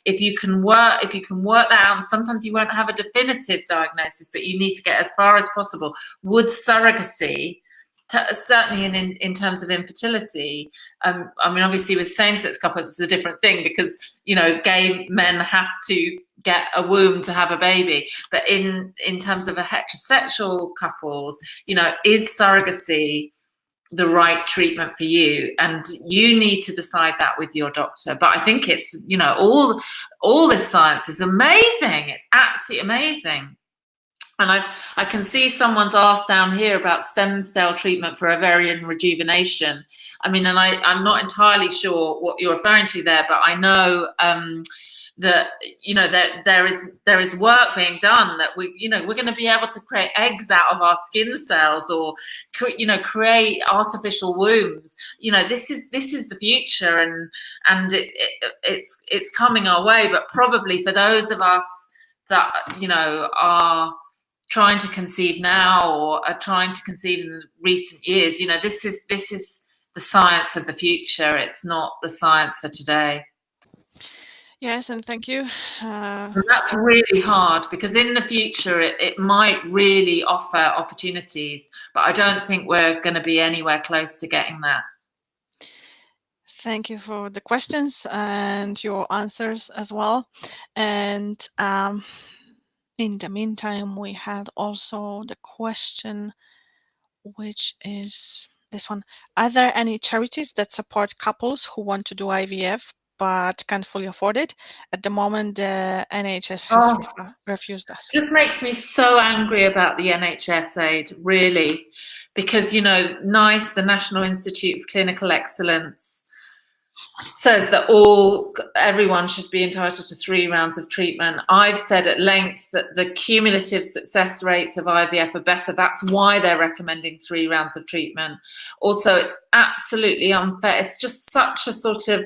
if you can work that out, and sometimes you won't have a definitive diagnosis, but you need to get as far as possible. Would surrogacy, certainly in terms of infertility, I mean, obviously with same-sex couples it's a different thing, because, you know, gay men have to get a womb to have a baby, but in terms of a heterosexual couples, you know, is surrogacy the right treatment for you? And you need to decide that with your doctor. But I think it's, you know, all this science is amazing. It's absolutely amazing. And I can see someone's asked down here about stem cell treatment for ovarian rejuvenation. I mean, and I'm not entirely sure what you're referring to there, but I know that, you know, that there is work being done that we're going to be able to create eggs out of our skin cells, or create artificial wombs. You know, this is the future, and it's coming our way. But probably for those of us that, you know, are trying to conceive now or are trying to conceive in recent years, you know, this is the science of the future. It's not the science for today. Yes, and thank you. And that's really hard, because in the future it might really offer opportunities, but I don't think we're going to be anywhere close to getting that. Thank you for the questions and your answers as well. And in the meantime, we had also the question, which is this one. Are there any charities that support couples who want to do IVF but can't fully afford it? At the moment, the NHS has refused us. It just makes me so angry about the NHS aid, really, because, you know, NICE, the National Institute of Clinical Excellence, says that everyone should be entitled to 3 rounds of treatment. I've said at length that the cumulative success rates of IVF are better. That's why they're recommending 3 rounds of treatment. Also, it's absolutely unfair. It's just such a sort of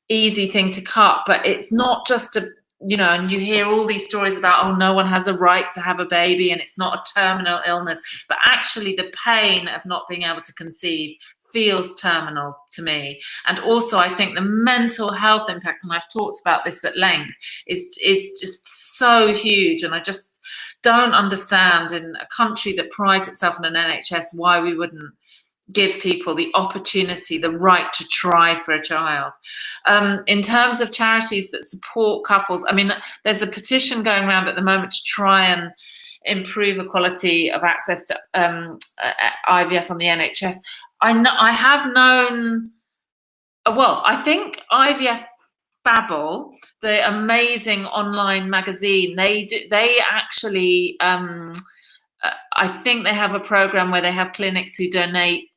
easy thing to cut, but it's not just a, you know, and you hear all these stories about, oh, no one has a right to have a baby and it's not a terminal illness, but actually the pain of not being able to conceive feels terminal to me. And also I think the mental health impact, and I've talked about this at length, is just so huge. And I just don't understand, in a country that prides itself on an NHS, why we wouldn't give people the opportunity, the right to try for a child. In terms of charities that support couples, I mean, there's a petition going around at the moment to try and improve equality of access to IVF on the NHS. I have known, well, I think IVF Babble, the amazing online magazine, they actually, I think they have a program where they have clinics who donate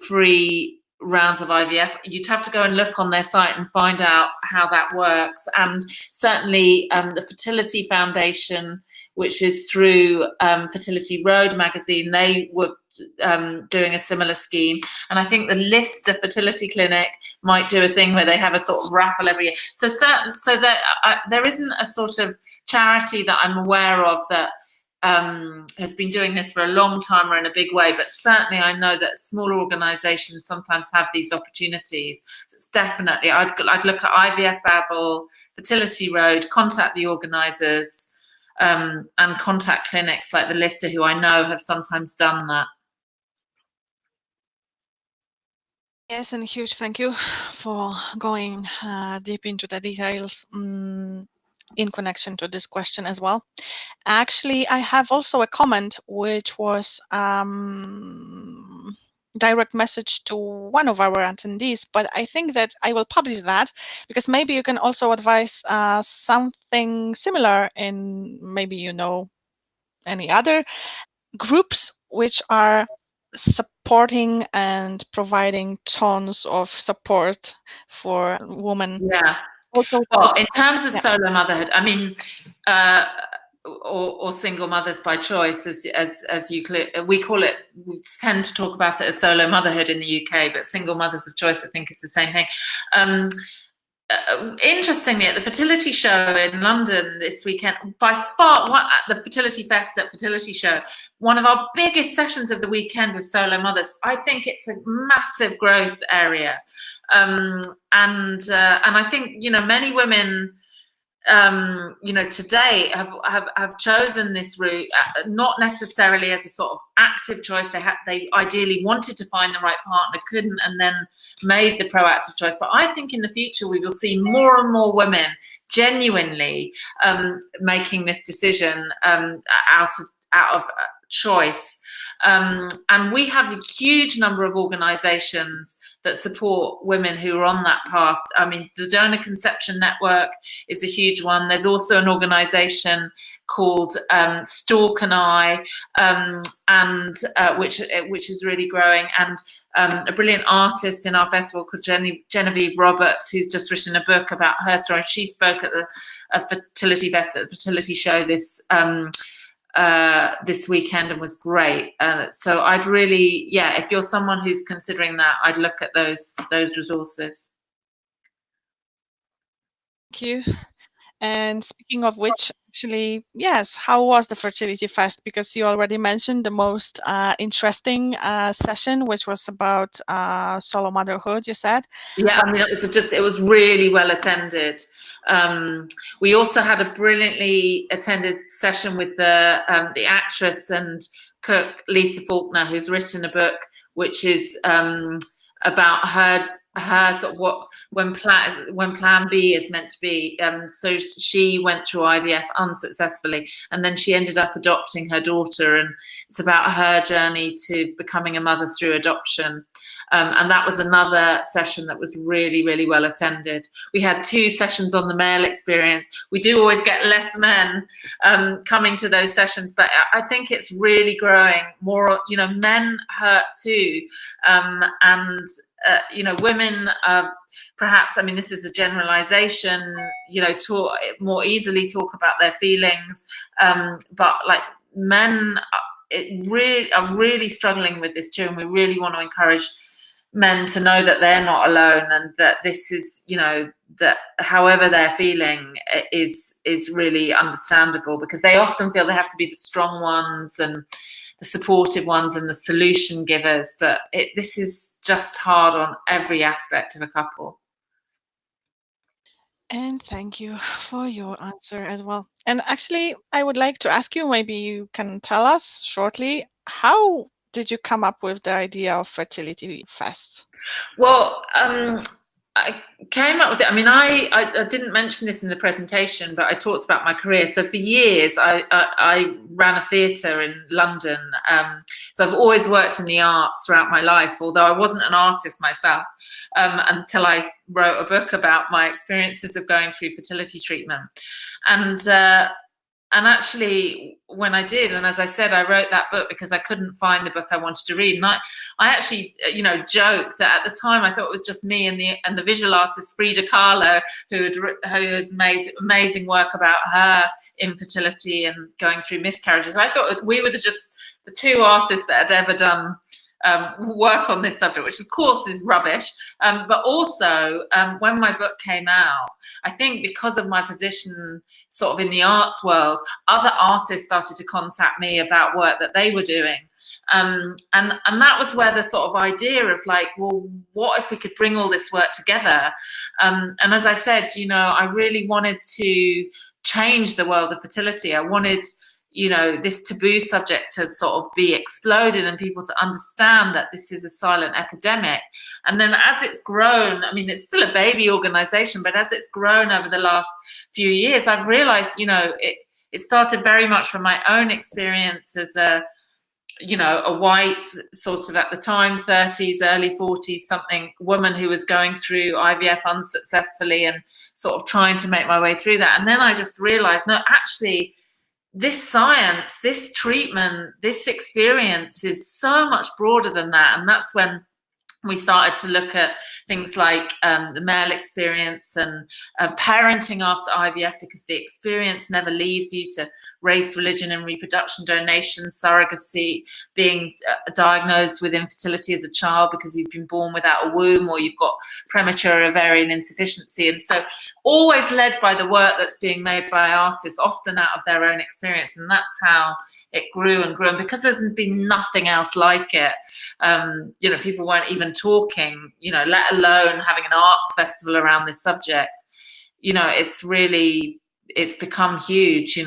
free rounds of IVF. You'd have to go and look on their site and find out how that works. And certainly the Fertility Foundation, which is through Fertility Road magazine, they were doing a similar scheme. And I think the Lister Fertility Clinic might do a thing where they have a sort of raffle every year. So that there isn't a sort of charity that I'm aware of that has been doing this for a long time or in a big way, but certainly I know that smaller organisations sometimes have these opportunities. So it's definitely, I'd look at IVF Babble, Fertility Road, contact the organisers, and contact clinics like the Lister, who I know have sometimes done that. Yes, and a huge thank you for going deep into the details in connection to this question as well. Actually, I have also a comment which was direct message to one of our attendees, but I think that I will publish that because maybe you can also advise something similar in, maybe you know, any other groups which are supporting and providing tons of support for women. Yeah. Also, well, in terms of solo motherhood, I mean, or single mothers by choice, we call it. We tend to talk about it as solo motherhood in the UK, but single mothers of choice, I think, is the same thing. Interestingly, at the Fertility Show in London this weekend, by far, at the Fertility Fest at Fertility Show, one of our biggest sessions of the weekend was solo mothers. I think it's a massive growth area, and I think, you know, many women, you know, today have chosen this route, not necessarily as a sort of active choice. They ideally wanted to find the right partner, couldn't, and then made the proactive choice. But I think in the future we will see more and more women genuinely making this decision out of choice. And we have a huge number of organisations that support women who are on that path. I mean, the Donor Conception Network is a huge one. There's also an organisation called Stalk and I, which is really growing, and a brilliant artist in our festival called Genevieve Roberts, who's just written a book about her story. She spoke at the Fertility Fest at the Fertility Show this weekend and was great. So I'd really, if you're someone who's considering that, I'd look at those resources. Thank you. And speaking of which, actually, yes, how was the Fertility Fest? Because you already mentioned the most interesting session, which was about solo motherhood, you said. Yeah, I mean, it was really well attended. We also had a brilliantly attended session with the actress and cook Lisa Faulkner, who's written a book which is about her sort of what when plan B is meant to be. So she went through IVF unsuccessfully, and then she ended up adopting her daughter, and it's about her journey to becoming a mother through adoption. And that was another session that was really, really well attended. We had 2 sessions on the male experience. We do always get less men coming to those sessions, but I think it's really growing more. Men hurt too, and women perhaps, I mean, this is a generalization, talk more easily talk about their feelings, but like men are really struggling with this too, and we really want to encourage men to know that they're not alone, and that this is, that however they're feeling is really understandable, because they often feel they have to be the strong ones and the supportive ones and the solution givers, but this is just hard on every aspect of a couple. And thank you for your answer as well. And actually, I would like to ask you, maybe you can tell us shortly, how did you come up with the idea of Fertility Fest? Well, I came up with it. I mean, I didn't mention this in the presentation, but I talked about my career. So for years, I ran a theatre in London. So I've always worked in the arts throughout my life, although I wasn't an artist myself until I wrote a book about my experiences of going through fertility treatment. And actually, when I did, and as I said, I wrote that book because I couldn't find the book I wanted to read. And I actually, joke that at the time I thought it was just me and the visual artist Frida Kahlo, who has made amazing work about her infertility and going through miscarriages. I thought we were just the 2 artists that had ever done work on this subject, which of course is rubbish. But also, when my book came out, I think because of my position sort of in the arts world, other artists started to contact me about work that they were doing. And that was where the sort of idea of like, well, what if we could bring all this work together? And as I said, I really wanted to change the world of fertility. I wanted this taboo subject to sort of be exploded and people to understand that this is a silent epidemic. And then as it's grown, I mean, it's still a baby organization, but as it's grown over the last few years, I've realized, it started very much from my own experience as a white, sort of at the time 30s, early 40s something woman who was going through IVF unsuccessfully and sort of trying to make my way through that. And then I just realized, no, actually, this science, this treatment, this experience is so much broader than that. And that's when we started to look at things like the male experience and parenting after IVF, because the experience never leaves you, to race, religion and reproduction, donation, surrogacy, being diagnosed with infertility as a child because you've been born without a womb or you've got premature ovarian insufficiency. And so always led by the work that's being made by artists, often out of their own experience. And that's how it grew and grew. And because there's been nothing else like it, people weren't even talking, let alone having an arts festival around this subject. It's become huge,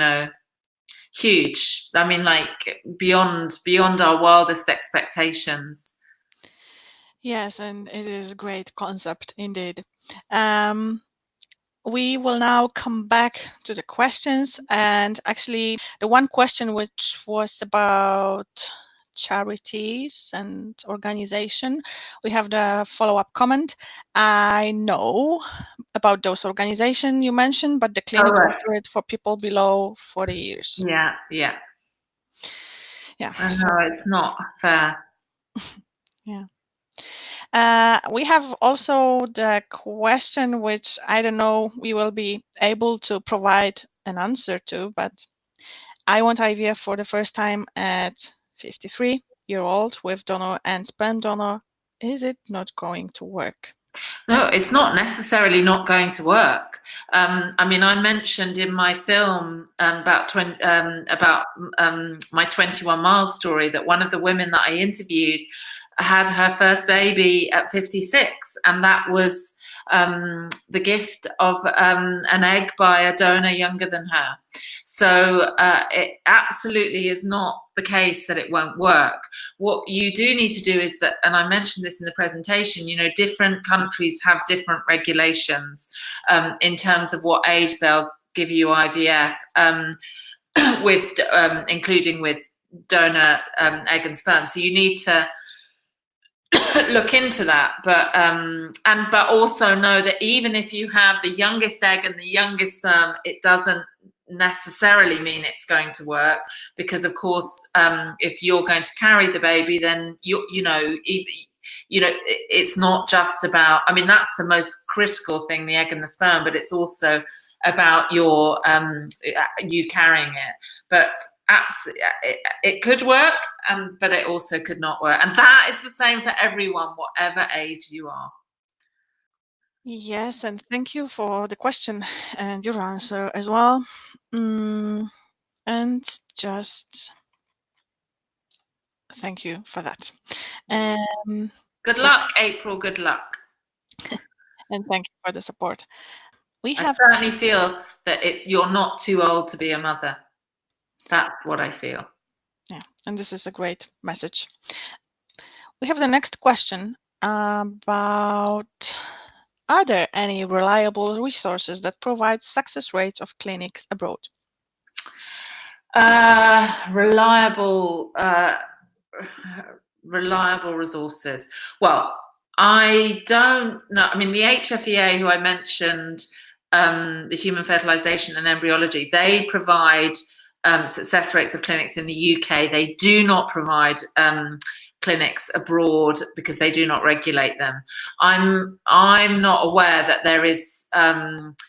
huge. I mean, like beyond our wildest expectations. Yes, and it is a great concept indeed. We will now come back to the questions, and actually the one question which was about charities and organization, we have the follow-up comment. I know about those organizations you mentioned, but the clinic offer it for people below 40 years. Yeah. I know, it's not fair. Yeah. We have also the question, which I don't know we will be able to provide an answer to, but I want IVF for the first time at 53-year-old with donor and sperm donor. Is it not going to work? No, it's not necessarily not going to work. I mean, I mentioned in my film about my 21 Miles story that one of the women that I interviewed had her first baby at 56, and that was the gift of an egg by a donor younger than her. So it absolutely is not the case that it won't work. What you do need to do is that, and I mentioned this in the presentation, you know, different countries have different regulations in terms of what age they'll give you IVF, with including with donor egg and sperm. So you need to look into that, but also know that even if you have the youngest egg and the youngest sperm, it doesn't necessarily mean it's going to work, because of course if you're going to carry the baby, then you know it's not just about, I mean, that's the most critical thing, the egg and the sperm, but it's also about your you carrying it. But absolutely, it could work, but it also could not work, and that is the same for everyone, whatever age you are. Yes, and thank you for the question and your answer as well. And just thank you for that. Good luck, April. Good luck. And thank you for the support. I certainly feel that you're not too old to be a mother. That's what I feel. Yeah, and this is a great message. We have the next question about, are there any reliable resources that provide success rates of clinics abroad? Reliable resources. Well, I don't know. I mean, the HFEA, who I mentioned, the Human Fertilization and Embryology, they provide success rates of clinics in the UK. They do not provide clinics abroad because they do not regulate them. I'm not aware that there is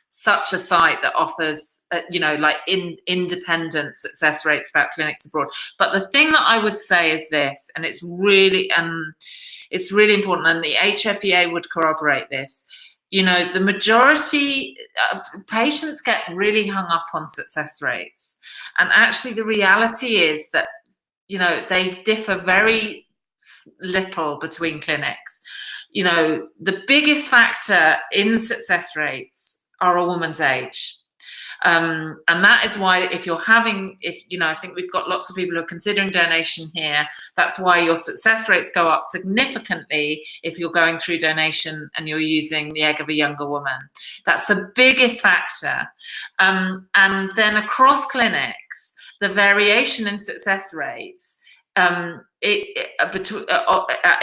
such a site that offers, like independent success rates about clinics abroad. But the thing that I would say is this, and it's really important, and the HFEA would corroborate this. You know, the majority patients get really hung up on success rates, and actually the reality is that, you know, they differ very little between clinics. You know, the biggest factor in success rates are a woman's age. And that is why I think we've got lots of people who are considering donation here. That's why your success rates go up significantly if you're going through donation and you're using the egg of a younger woman. That's the biggest factor. And then across clinics, the variation in success rates at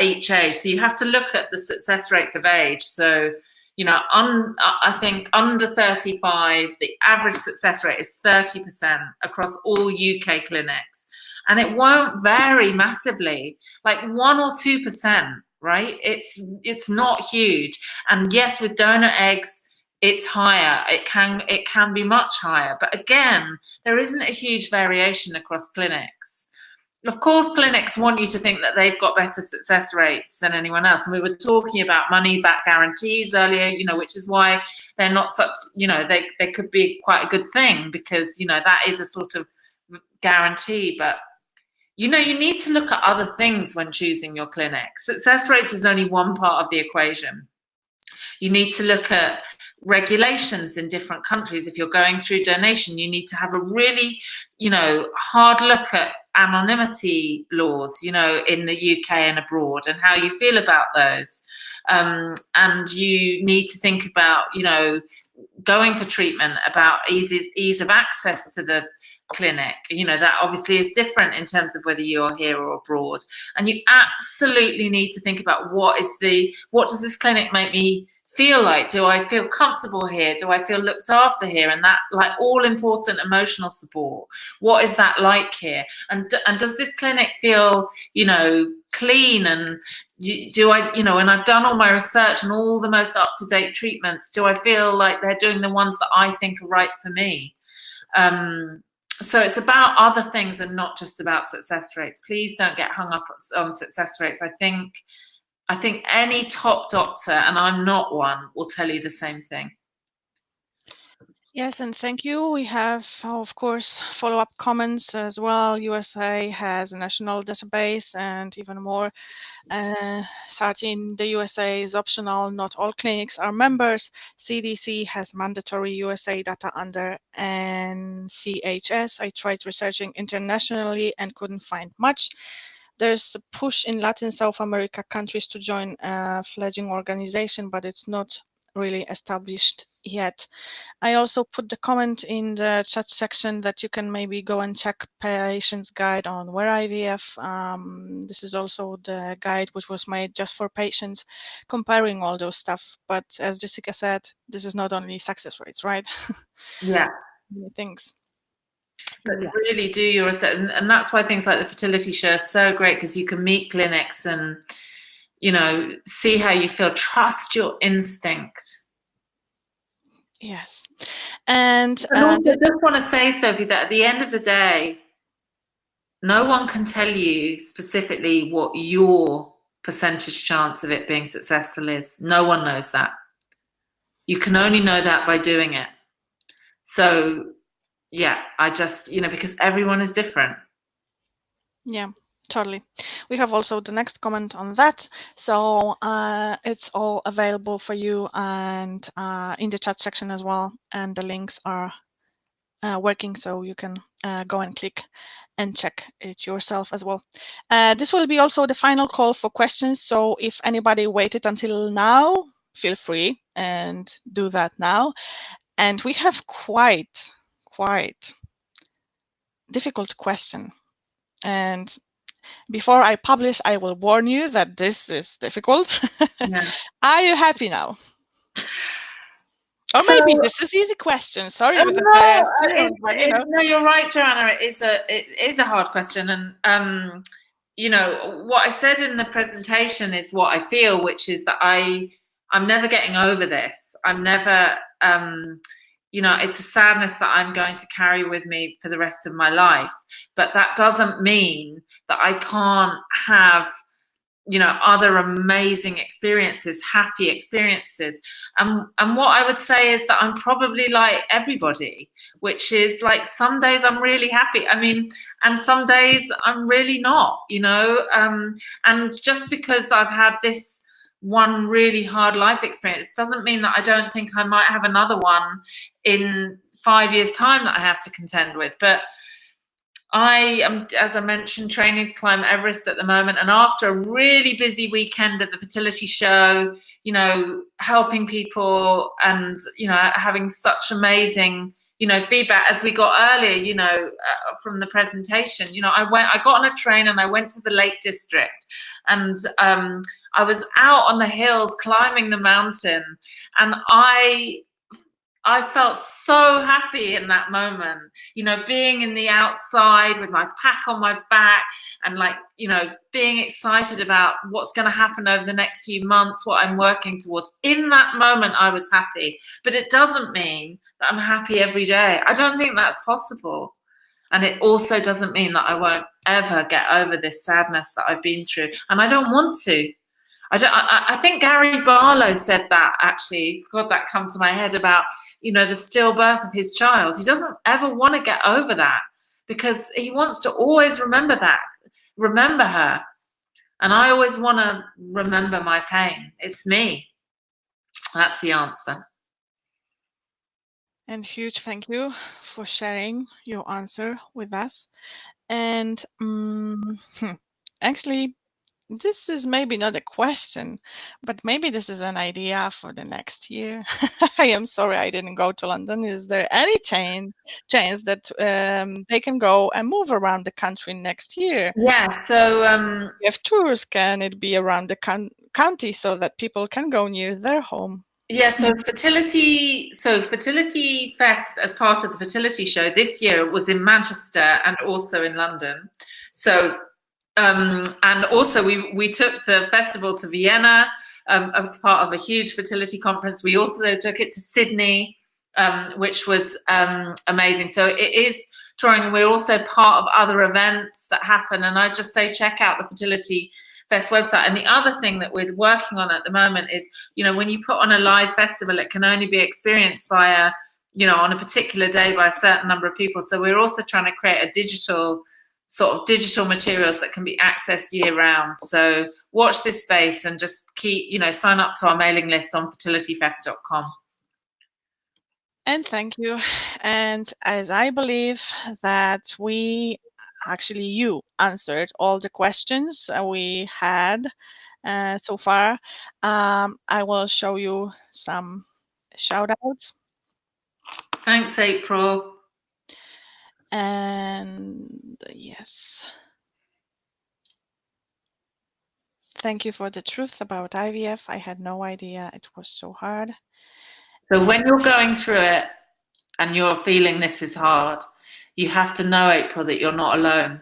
each age. So you have to look at the success rates of age. So, you know, I think under 35, the average success rate is 30% across all UK clinics. And it won't vary massively, like 1 or 2%, right? It's not huge. And yes, with donor eggs, it's higher. It can be much higher. But again, there isn't a huge variation across clinics. Of course, clinics want you to think that they've got better success rates than anyone else. And we were talking about money back guarantees earlier, you know, which is why they're not such, you know, they could be quite a good thing, because, you know, that is a sort of guarantee. But, you know, you need to look at other things when choosing your clinic. Success rates is only one part of the equation. You need to look at regulations in different countries. If you're going through donation, you need to have a really, you know, hard look at anonymity laws, you know, in the UK and abroad, and how you feel about those. And you need to think about, you know, going for treatment, about ease of access to the clinic. You know, that obviously is different in terms of whether you're here or abroad. And you absolutely need to think about what does this clinic make me feel like? Do I feel comfortable here? Do I feel looked after here? And that, like, all important emotional support. What is that like here? And does this clinic feel, you know, clean? And do I, you know, when I've done all my research and all the most up-to-date treatments, do I feel like they're doing the ones that I think are right for me? So it's about other things and not just about success rates. Please don't get hung up on success rates. I think I think any top doctor, and I'm not one, will tell you the same thing. Yes, and thank you. We have, of course, follow-up comments as well. USA has a national database, and even more. Starting the USA is optional. Not all clinics are members. CDC has mandatory USA data under NCHS. I tried researching internationally and couldn't find much. There's a push in Latin South America countries to join a fledgling organization, but it's not really established yet. I also put the comment in the chat section that you can maybe go and check Patient's Guide on Where IVF. This is also the guide which was made just for patients, comparing all those stuff. But as Jessica said, this is not only success rates, right? Yeah. Many things. But Yeah. really do your research, and that's why things like the fertility show are so great, because you can meet clinics and, you know, see how you feel. Trust your instinct. Yes. And I just want to say, Sophie, that at the end of the day, no one can tell you specifically what your percentage chance of it being successful is. No one knows that. You can only know that by doing it. So, yeah, I just, you know, because everyone is different. yeah, totally. We have also the next comment on that. So it's all available for you and in the chat section as well. And the links are working, so you can go and click and check it yourself as well. This will be also the final call for questions. So if anybody waited until now, feel free and do that now. And we have quite difficult question. And before I publish, I will warn you that this is difficult. Yeah. Are you happy now? Or So, maybe this is easy question. Sorry with the no, you're right, Joanna. It is a hard question, and you know what I said in the presentation is what I feel, which is that I'm never getting over this. I'm never, you know, it's a sadness that I'm going to carry with me for the rest of my life. But that doesn't mean that I can't have, you know, other amazing experiences, happy experiences. And what I would say is that I'm probably like everybody, which is like some days I'm really happy. I mean, and some days I'm really not, you know. And just because I've had this one really hard life experience doesn't mean that I don't think I might have another one in 5 years' time that I have to contend with. But I am, as I mentioned, training to climb Everest at the moment. And after a really busy weekend at the fertility show, you know, helping people and, you know, having such amazing, you know, feedback as we got earlier, you know, from the presentation, you know, I got on a train and I went to the Lake District, and I was out on the hills climbing the mountain, and I felt so happy in that moment, you know, being in the outside with my pack on my back and, like, you know, being excited about what's going to happen over the next few months, what I'm working towards. In that moment, I was happy, but it doesn't mean that I'm happy every day. I don't think that's possible. And it also doesn't mean that I won't ever get over this sadness that I've been through. And I don't want to. I think Gary Barlow said that, actually. God, that come to my head about, you know, the stillbirth of his child. He doesn't ever want to get over that because he wants to always remember her. And I always want to remember my pain. It's me. That's the answer. And huge thank you for sharing your answer with us. And actually, this is maybe not a question, but maybe this is an idea for the next year. I am sorry I didn't go to London. Is there any chance that they can go and move around the country next year? Yeah, so we have tours. Can it be around the county so that people can go near their home? Yeah, so Fertility Fest, as part of the fertility show this year, was in Manchester and also in London. So and also we took the festival to Vienna as part of a huge fertility conference. We also took it to Sydney, which was amazing. So it is touring. We're also part of other events that happen, and I just say check out the Fertility Fest website. And the other thing that we're working on at the moment is, when you put on a live festival, it can only be experienced via, on a particular day by a certain number of people. So we're also trying to create a digital materials that can be accessed year round. So watch this space and just keep, sign up to our mailing list on fertilityfest.com. And thank you. And as I believe that you answered all the questions we had so far, I will show you some shout outs. Thanks, April. And yes. Thank you for the truth about IVF. I had no idea it was so hard. So when you're going through it and you're feeling this is hard, you have to know, April, that you're not alone.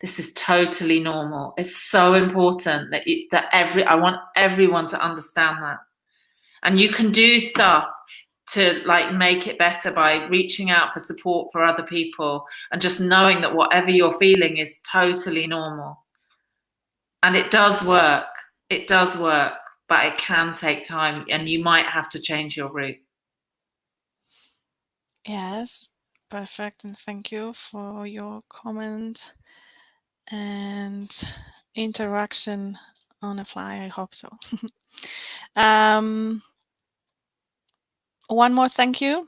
This is totally normal. It's so important that I want everyone to understand that. And you can do stuff to make it better by reaching out for support for other people and just knowing that whatever you're feeling is totally normal. And it does work. It does work, but it can take time and you might have to change your route. Yes, perfect. And thank you for your comment and interaction on a fly. I hope so. One more thank you.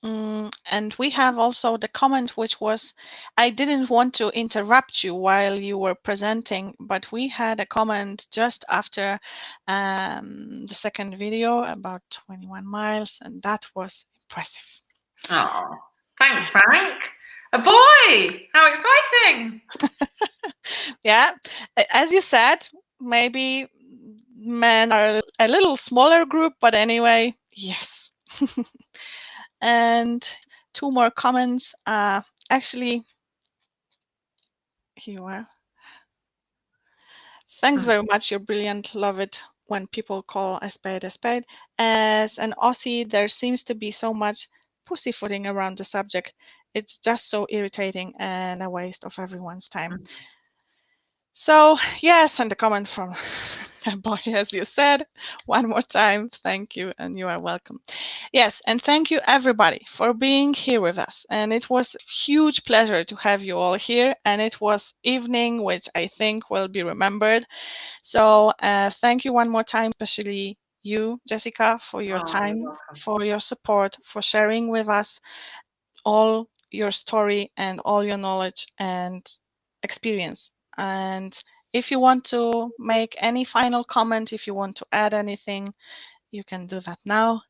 And we have also the comment, which was, I didn't want to interrupt you while you were presenting, but we had a comment just after the second video about 21 miles, and that was impressive. Oh, thanks, Frank. A boy! How exciting! Yeah, as you said, maybe men are a little smaller group, but anyway, yes. And two more comments. Actually, here you are. Thanks very much. You're brilliant. Love it when people call a spade a spade. As an Aussie, there seems to be so much pussyfooting around the subject. It's just so irritating and a waste of everyone's time. So, yes, and the comment from a boy, as you said, one more time, thank you, and you are welcome. Yes, and thank you, everybody, for being here with us. And it was a huge pleasure to have you all here, and it was evening, which I think will be remembered. So thank you one more time, especially you, Jessica, for your time, for your support, for sharing with us all your story and all your knowledge and experience. And if you want to make any final comment, if you want to add anything, you can do that now.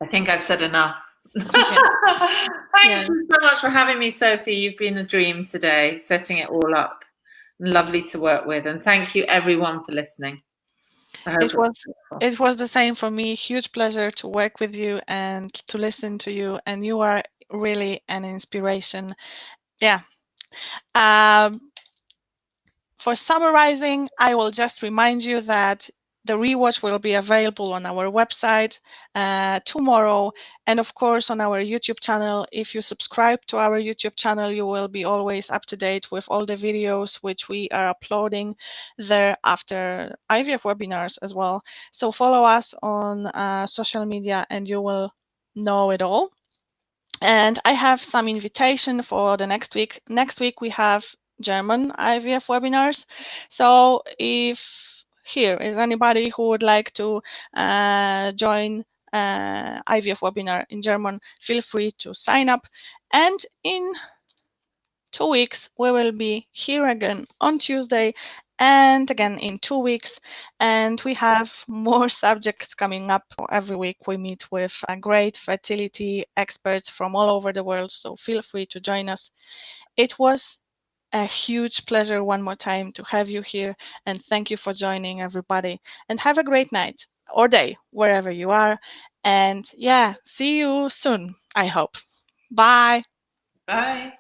I think I've said enough. Thank you so much for having me, Sophie. You've been a dream today, setting it all up. Lovely to work with. And thank you, everyone, for listening. It was the same for me. Huge pleasure to work with you and to listen to you. And you are really an inspiration. Yeah. For summarizing, I will just remind you that the rewatch will be available on our website tomorrow, and of course on our YouTube channel. If you subscribe to our YouTube channel, you will be always up to date with all the videos which we are uploading there after IVF webinars as well. So follow us on social media and you will know it all. And I have some invitation for the next week. Next week we have German IVF webinars. So if here is anybody who would like to join IVF webinar in German, feel free to sign up. And in 2 weeks, we will be here again on Tuesday and again in 2 weeks. And we have more subjects coming up. Every week we meet with great fertility experts from all over the world. So feel free to join us. It was a huge pleasure one more time to have you here. And thank you for joining, everybody. And have a great night or day, wherever you are. And yeah, see you soon, I hope. Bye. Bye.